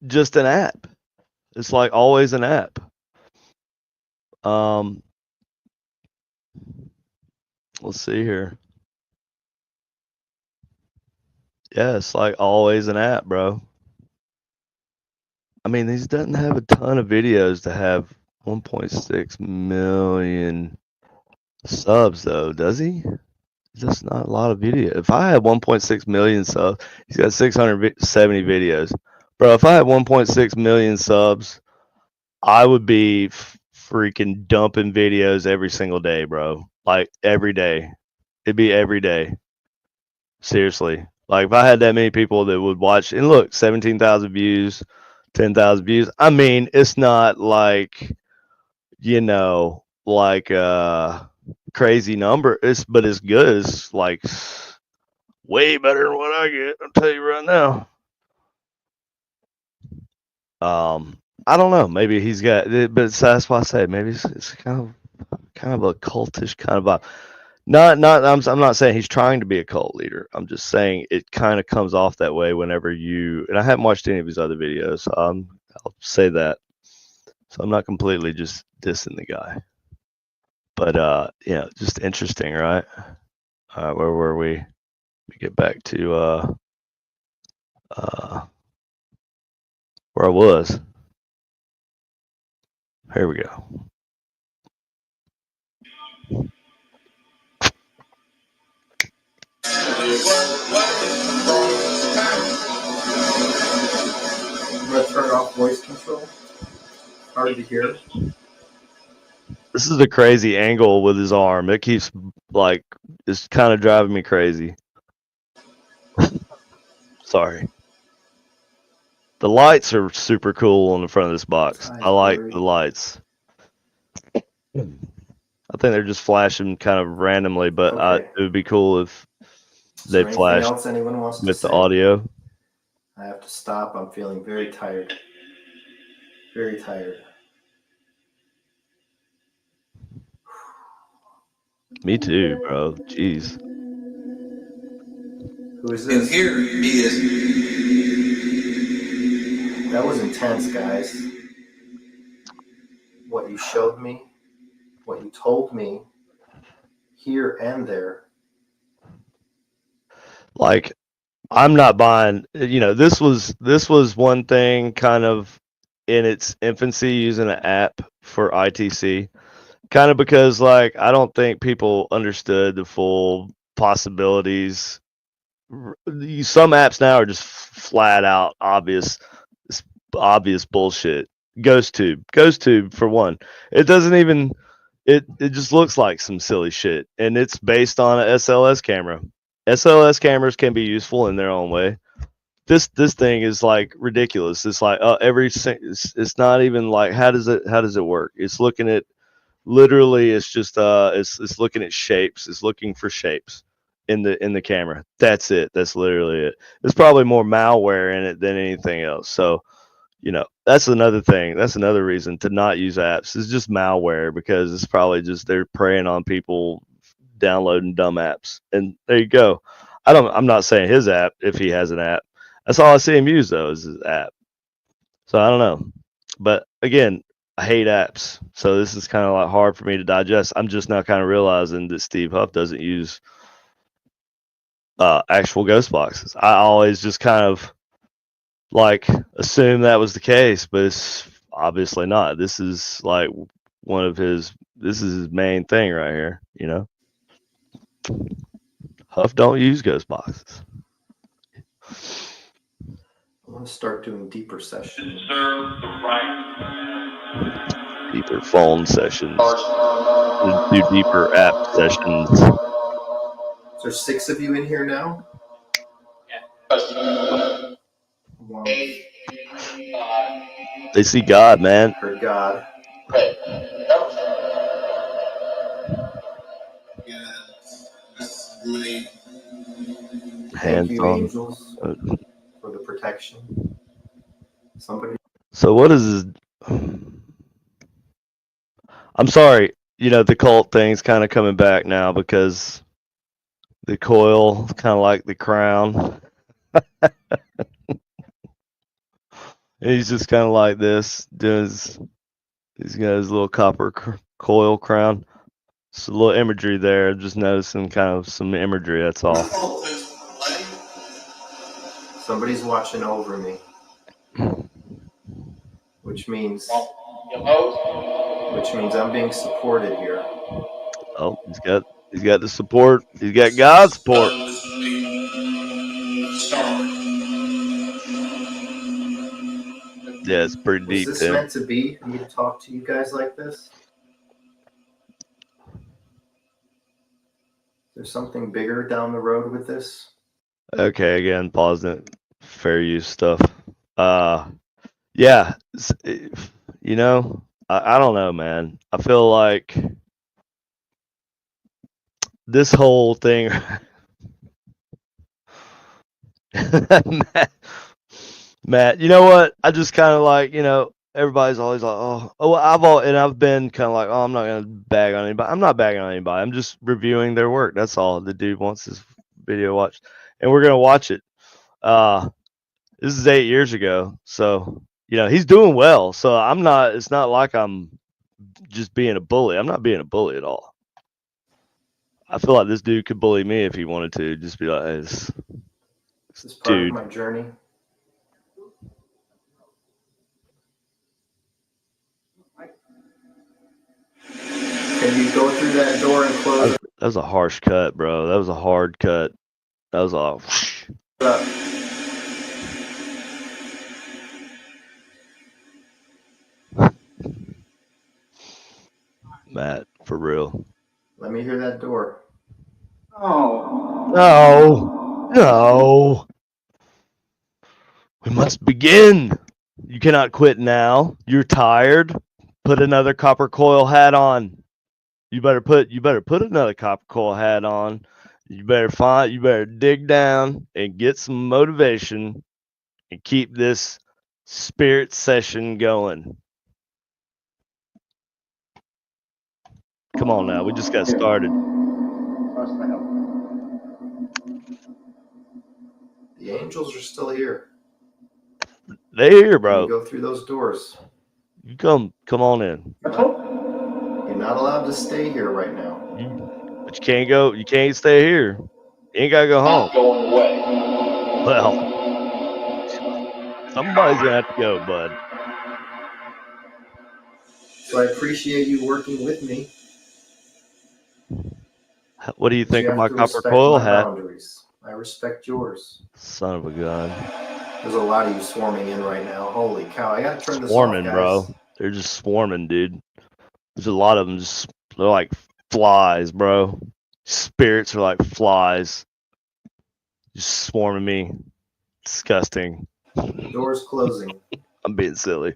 A: just an app. It's like always an app. Let's see here. Yeah, it's like always an app, bro. I mean, he doesn't have a ton of videos to have 1.6 million subs, though, does he? Just not a lot of video. If I had 1.6 million subs, he's got 670 videos. Bro, if I had 1.6 million subs, I would be freaking dumping videos every single day, bro. Like every day. It'd be every day. Seriously. Like if I had that many people that would watch, and look, 17,000 views, 10,000 views. I mean, it's not like, like crazy number. But it's good. It's like way better than what I get. I'll tell you right now. I don't know. Maybe he's got, but that's why I say maybe it's kind of a cultish kind of vibe. I'm not saying he's trying to be a cult leader. I'm just saying it kind of comes off that way whenever and I haven't watched any of his other videos. So I'll say that. So I'm not completely just dissing the guy. But just interesting, right? Where were we? Let me get back to where I was. Here we go.
B: I'm gonna turn off voice control. Hard to hear.
A: This is a crazy angle with his arm. It keeps it's kind of driving me crazy. Sorry. The lights are super cool on the front of this box. I like the lights. I think they're just flashing kind of randomly, but it would be cool if they flashed
B: else anyone wants
A: with the audio.
B: I have to stop. I'm feeling very tired. Very tired.
A: Me too, bro. Jeez.
B: Who is this?
C: And here he is.
B: That was intense, guys. What you showed me, what you told me, here and there.
A: Like, I'm not buying. This was one thing kind of in its infancy using an app for ITC. Kind of because like I don't think people understood the full possibilities. Some apps now are just flat out obvious bullshit. Ghost tube for one. It doesn't even. It just looks like some silly shit, and it's based on a SLS camera. SLS cameras can be useful in their own way. This thing is like ridiculous. It's like it's not even like how does it work? It's looking at literally it's just it's looking at shapes. It's looking for shapes in the camera. That's it. That's literally it. There's probably more malware in it than anything else. So that's another thing. That's another reason to not use apps. It's just malware because it's probably just they're preying on people downloading dumb apps. And there you go. I'm not saying his app if he has an app. That's all I see him use though is his app. So I don't know. But again, I hate apps. So this is kind of like hard for me to digest. I'm just now kind of realizing that Steve Huff doesn't use actual ghost boxes. I always just kind of like assume that was the case, but it's obviously not. This is like this is his main thing right here, Huff don't use ghost boxes.
B: I want to start doing deeper sessions.
C: Deserve the right.
A: Deeper phone sessions. Do deeper app sessions.
B: There's 6 of you in here now?
C: Yeah.
B: Wow.
A: They see God, man.
B: For God.
C: Right. Yeah. That's really.
B: Thank you,
A: Hands-on.
B: angels, for the protection. Somebody.
A: So what is this? I'm sorry, the cult thing's kind of coming back now because the coil, kind of like the crown. And he's just kind of like this, doing he's got his little copper coil crown. Just a little imagery there. Just noticing kind of some imagery, that's all.
B: Somebody's watching over me. Which means I'm being supported here.
A: Oh, he's got the support. He's got God's support. Yeah, it's pretty
B: Was
A: deep,
B: this
A: Tim.
B: meant to be me to talk to you guys like this? There's something bigger down the road with this?
A: Okay, again, pausing it. Fair use stuff. Yeah, I don't know, man. I feel like this whole thing. Matt, you know what? I just kind of like, everybody's always like, I've been kind of like, I'm not gonna bag on anybody. I'm not bagging on anybody. I'm just reviewing their work. That's all. The dude wants his video watched, and we're gonna watch it. This is 8 years ago, so he's doing well. So I'm not. It's not like I'm just being a bully. I'm not being a bully at all. I feel like this dude could bully me if he wanted to. Just be like, hey,
B: this is part of my journey. Can you go through that door and close it?
A: That was a harsh cut, bro. That was a hard cut. That was all. Matt, for real.
B: Let me hear that door.
C: Oh.
A: No. We must begin. You cannot quit now. You're tired. Put another copper coil hat on. You better put another copper coil hat on. You better dig down and get some motivation and keep this spirit session going. Come on now, we just got started.
B: The angels are still here.
A: They're here, bro.
B: You go through those doors.
A: You come on in.
B: You're not allowed to stay here right now.
A: But you can't go. You can't stay here. You ain't gotta go home.
C: I'm going away.
A: Well, somebody's gonna have to go, bud.
B: So I appreciate you working with me.
A: What do you think
B: You
A: of my
B: have to
A: copper
B: respect
A: coil
B: my
A: hat?
B: boundaries. I respect yours.
A: Son of a gun.
B: There's a lot of you swarming in right now. Holy cow! I gotta turn this off,
A: Swarming,
B: guys.
A: bro. They're just swarming, dude. There's a lot of them. They're like flies, bro. Spirits are like flies. Just swarming me. Disgusting.
B: Doors closing.
A: I'm being silly.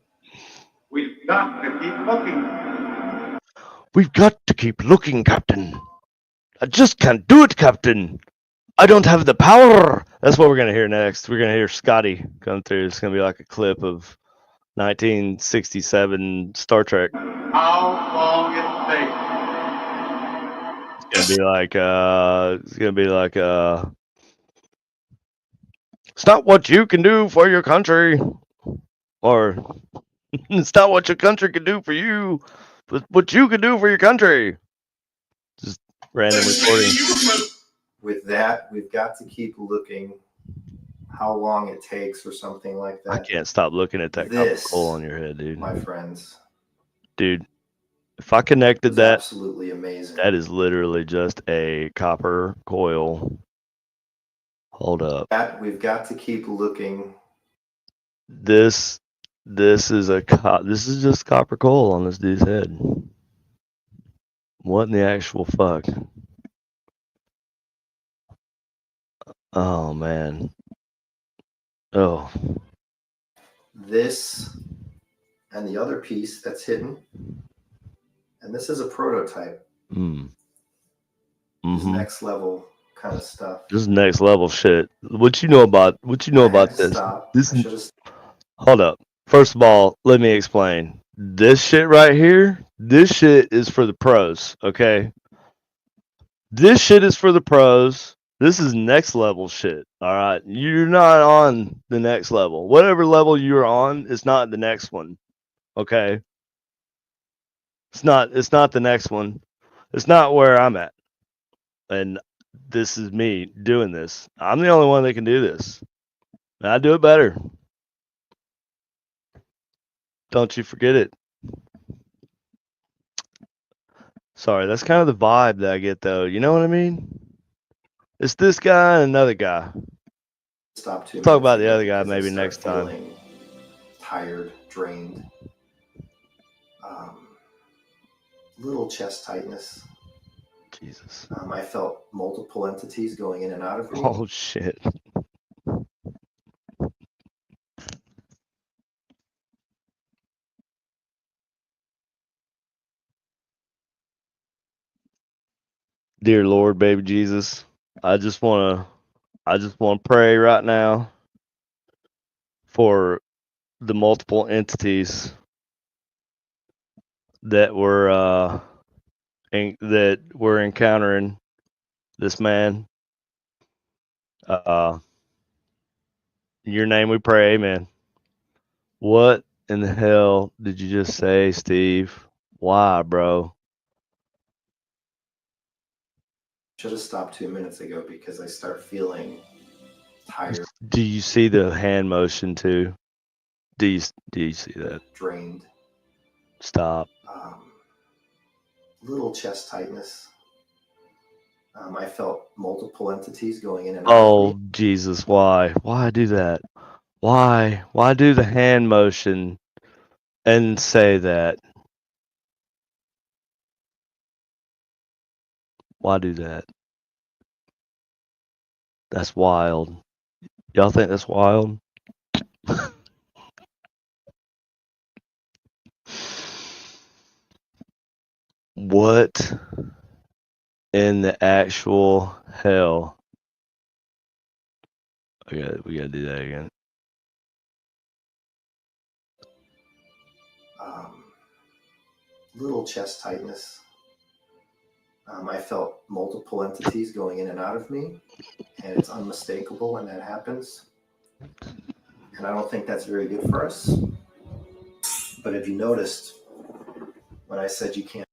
C: We've got to keep looking.
A: We've got to keep looking, Captain. I just can't do it, Captain. I don't have the power. That's what we're going to hear next. We're going to hear Scotty come through. It's going to be like a clip of 1967 Star Trek.
C: How long it takes.
A: It's going to be like, it's not what you can do for your country. Or, it's not what your country can do for you, but what you can do for your country. Just random recording.
B: With that, we've got to keep looking how long it takes or something like that.
A: I can't stop looking at that copper coal on your head, dude.
B: My friends.
A: Dude, if I connected that,
B: absolutely amazing.
A: That is literally just a copper coil. Hold up.
B: We've got to keep looking.
A: This is just copper coal on this dude's head. What in the actual fuck? Oh man. Oh.
B: This and the other piece that's hidden. And this is a prototype. This next level kind of stuff.
A: This is next level shit. What you know about this? Hold up. First of all, let me explain. This shit right here, this shit is for the pros, okay? This shit is for the pros. This is next level shit. All right. You're not on the next level. Whatever level you're on, it's not the next one. Okay. It's not the next one. It's not where I'm at. And this is me doing this. I'm the only one that can do this. And I do it better. Don't you forget it. Sorry, that's kind of the vibe that I get though. You know what I mean? It's this guy and another guy. Talk about the other guy maybe next time.
B: Tired, drained. Little chest tightness.
A: Jesus.
B: I felt multiple entities going in and out of me.
A: Oh shit. Dear Lord, baby Jesus, I just want to pray right now for the multiple entities that we're encountering this man. In your name we pray, amen. What in the hell did you just say, Steve? Why, bro?
B: Should have stopped 2 minutes ago because I start feeling tired.
A: Do you see the hand motion too? Do you see that?
B: Drained.
A: Stop.
B: Little chest tightness. I felt multiple entities going in and out.
A: Oh Jesus! Why? Why do that? Why? Why do the hand motion and say that? Why do that? That's wild. Y'all think that's wild? What in the actual hell? We gotta do that again.
B: Little chest tightness. I felt multiple entities going in and out of me, and it's unmistakable when that happens. And I don't think that's very good for us. But if you noticed, when I said you can't.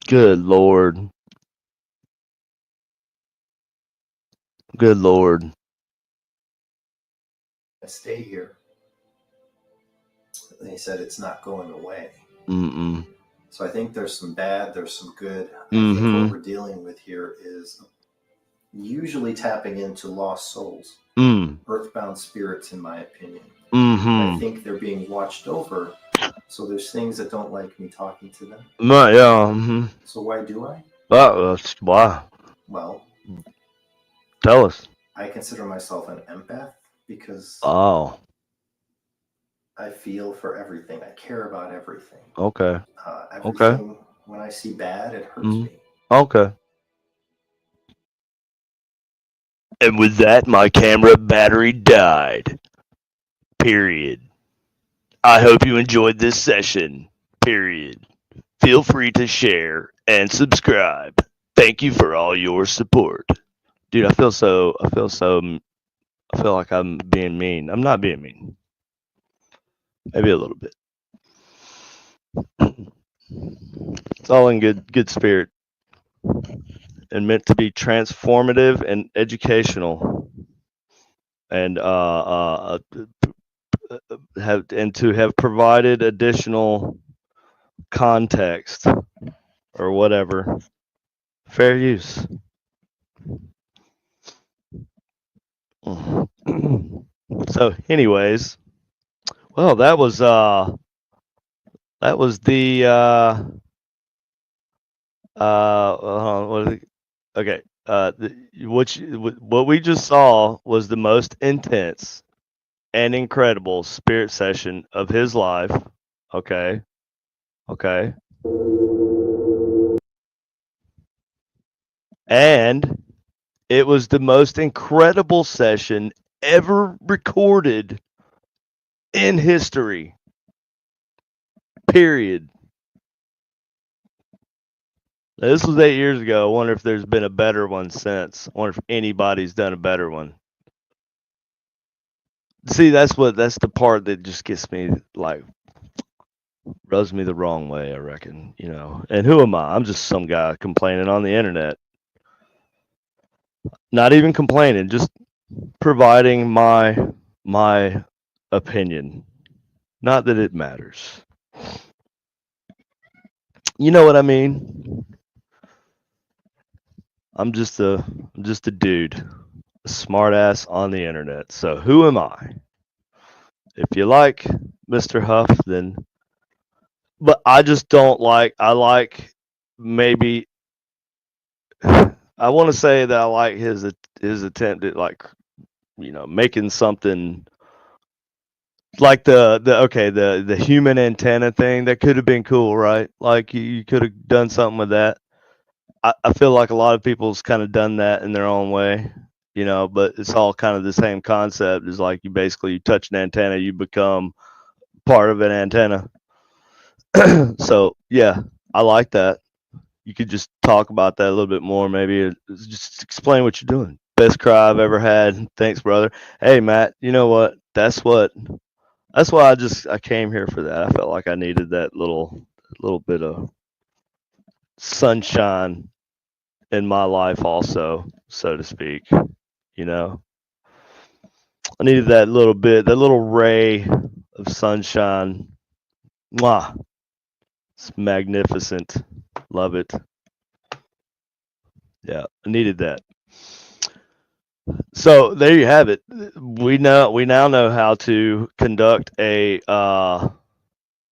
A: Good Lord. Good Lord.
B: Stay here. And he said it's not going away. So I think there's some bad, there's some good. I think what we're dealing with here is usually tapping into lost souls, earthbound spirits, in my opinion. I think they're being watched over. So there's things that don't like me talking to them.
A: Yeah.
B: So why do I?
A: Why?
B: Well,
A: Tell us.
B: I consider myself an empath because
A: Oh,
B: I feel for everything. I care about everything.
A: okay.
B: Everything, when I see bad, it hurts me.
A: Okay. And with that, my camera battery died. Period. I hope you enjoyed this session. Period. Feel free to share and subscribe. Thank you for all your support. Dude, I feel like I'm being mean. I'm not being mean. Maybe a little bit. It's all in good spirit and meant to be transformative and educational and to have provided additional context or whatever. Fair use. So, anyways, well, that was the what is it? Okay. What we just saw was the most intense and incredible spirit session of his life. Okay. Okay. And it was the most incredible session ever recorded in history. Period. Now, this was 8 years ago. I wonder if there's been a better one since. I wonder if anybody's done a better one. See, that's the part that just gets me, like, rubs me the wrong way, I reckon, And who am I? I'm just some guy complaining on the internet. Not even complaining, just providing my opinion. Not that it matters. You know what I mean? I'm just a dude, a smartass on the internet. So who am I? If you like Mr. Huff, then, but I just don't like. I like maybe. I want to say that I like his attempt at, like, making something like the human antenna thing. That could have been cool, right? Like you could have done something with that. I feel like a lot of people's kind of done that in their own way, but it's all kind of the same concept. Is like you touch an antenna, you become part of an antenna. So yeah, I like that. You could just talk about that a little bit more, maybe. Just explain what you're doing. Best cry I've ever had. Thanks, brother. Hey, Matt. You know what? That's why I came here for that. I felt like I needed that little bit of sunshine in my life, also, so to speak. I needed that little ray of sunshine. Mwah. It's magnificent. Love it. Yeah, I needed that. So there you have it. We now know how to conduct a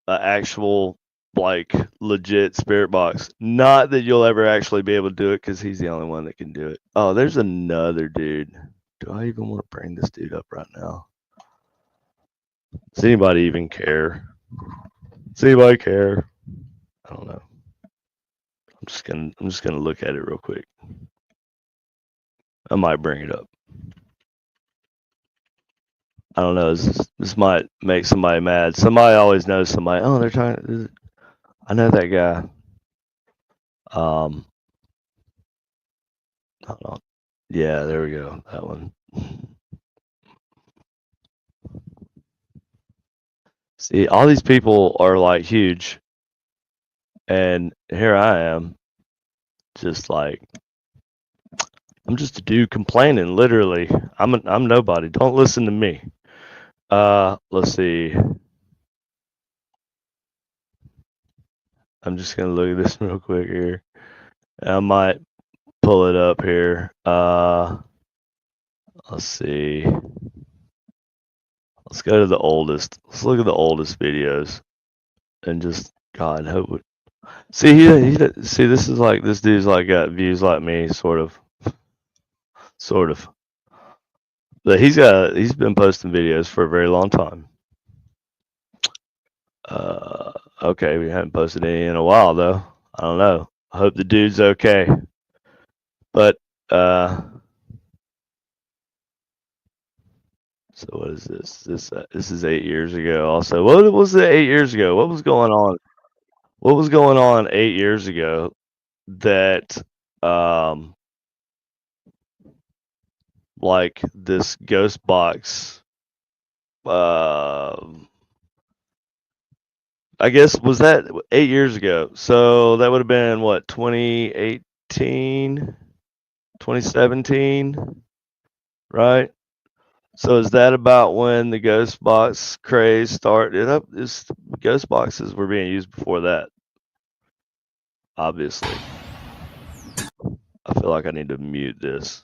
A: actual, like, legit spirit box. Not that you'll ever actually be able to do it, because he's the only one that can do it. Oh, there's another dude. Do I even want to bring this dude up right now? Does anybody even care? Does anybody care? I don't know. I'm just gonna look at it real quick. I might bring it up. I don't know. This might make somebody mad. Somebody always knows somebody. Oh, they're trying. I know that guy. Hold on. Yeah, there we go. That one. See, all these people are, like, huge, and here I am, just like, I'm just a dude complaining. Literally, I'm nobody. Don't listen to me. Let's see. I'm just gonna look at this real quick here. I might pull it up here. Let's see. Let's go to the oldest. Let's look at the oldest videos, and just God hope. See, see. This is like this dude's like got views like me, sort of. But he's been posting videos for a very long time. Okay, we haven't posted any in a while though. I don't know. I hope the dude's okay. But so what is this? This is 8 years ago. Also, what was it 8 years ago? What was going on? What was going on 8 years ago that like this ghost box? I guess was that 8 years ago. So that would have been what 2018, 2017, right? So is that about when the ghost box craze started? Ghost boxes were being used before that, obviously. I feel like I need to mute this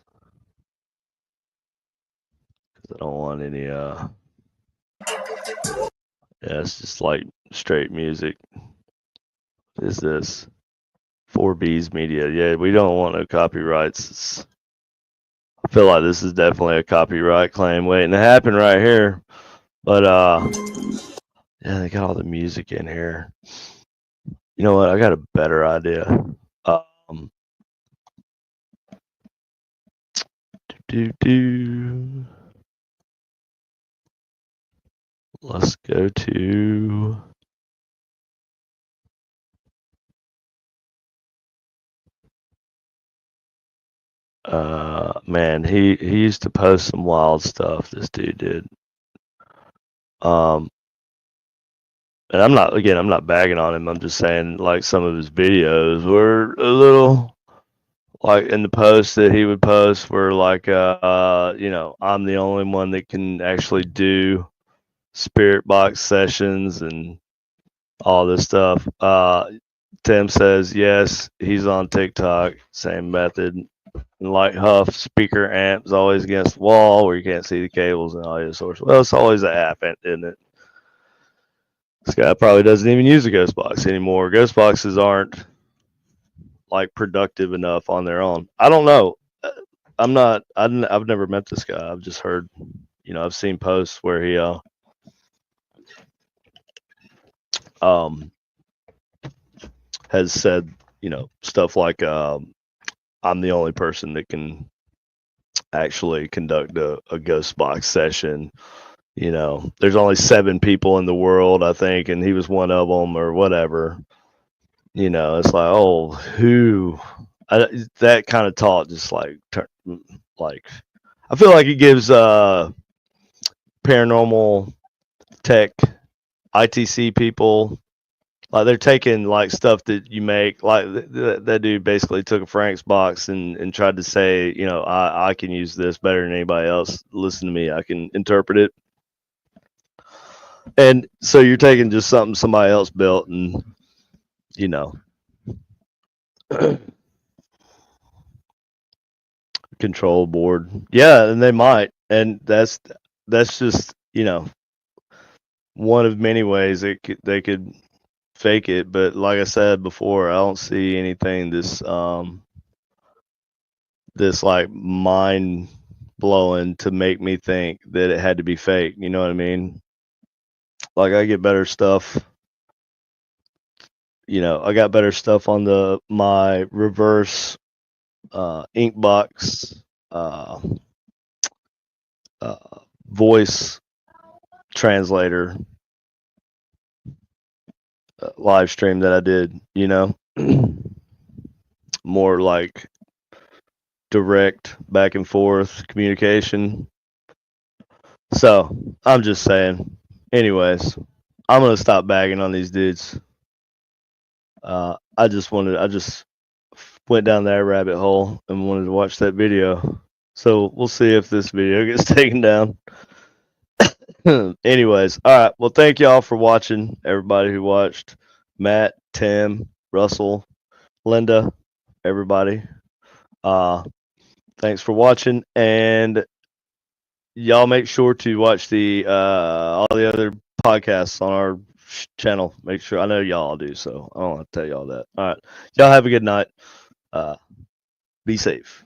A: because I don't want any. Yeah, it's just like straight music. What is this? 4B's Media. Yeah, we don't want no copyrights. I feel like this is definitely a copyright claim waiting to happen right here. But yeah, they got all the music in here. You know what? I got a better idea. Let's go to man, he used to post some wild stuff, this dude did. And I'm not bagging on him. I'm just saying like some of his videos were a little like in the posts that he would post were like I'm the only one that can actually do spirit box sessions and all this stuff. Tim says yes, he's on TikTok, same method. And like Huff, speaker amps always against the wall where you can't see the cables and audio source. Well, it's always an app, isn't it? This guy probably doesn't even use a ghost box anymore. Ghost boxes aren't like productive enough on their own. I don't know. I've never met this guy. I've just heard, I've seen posts where he has said, stuff like I'm the only person that can actually conduct a ghost box session. There's only 7 people in the world, I think, and he was one of them or whatever. It's like, oh, who? That kind of talk just like I feel like it gives paranormal tech ITC people like they're taking like stuff that you make like that dude basically took a Frank's box and tried to say, I can use this better than anybody else. Listen to me, I can interpret it. And so you're taking just something somebody else built and control board. Yeah, and they might. And that's just, one of many ways they could fake it, but like I said before, I don't see anything this like mind blowing to make me think that it had to be fake. You know what I mean? Like I get better stuff. I got better stuff on my reverse ink box voice translator live stream that I did, more like direct back and forth communication. So I'm just saying. Anyways, I'm gonna stop bagging on these dudes. I just went down that rabbit hole and wanted to watch that video. So we'll see if this video gets taken down. Anyways, all right. Well, thank y'all for watching. Everybody who watched, Matt, Tim, Russell, Linda, everybody. Thanks for watching, and y'all make sure to watch the all the other podcasts on our channel. Make sure, I know y'all do, so I don't want to tell y'all that. All right, y'all have a good night. Be safe.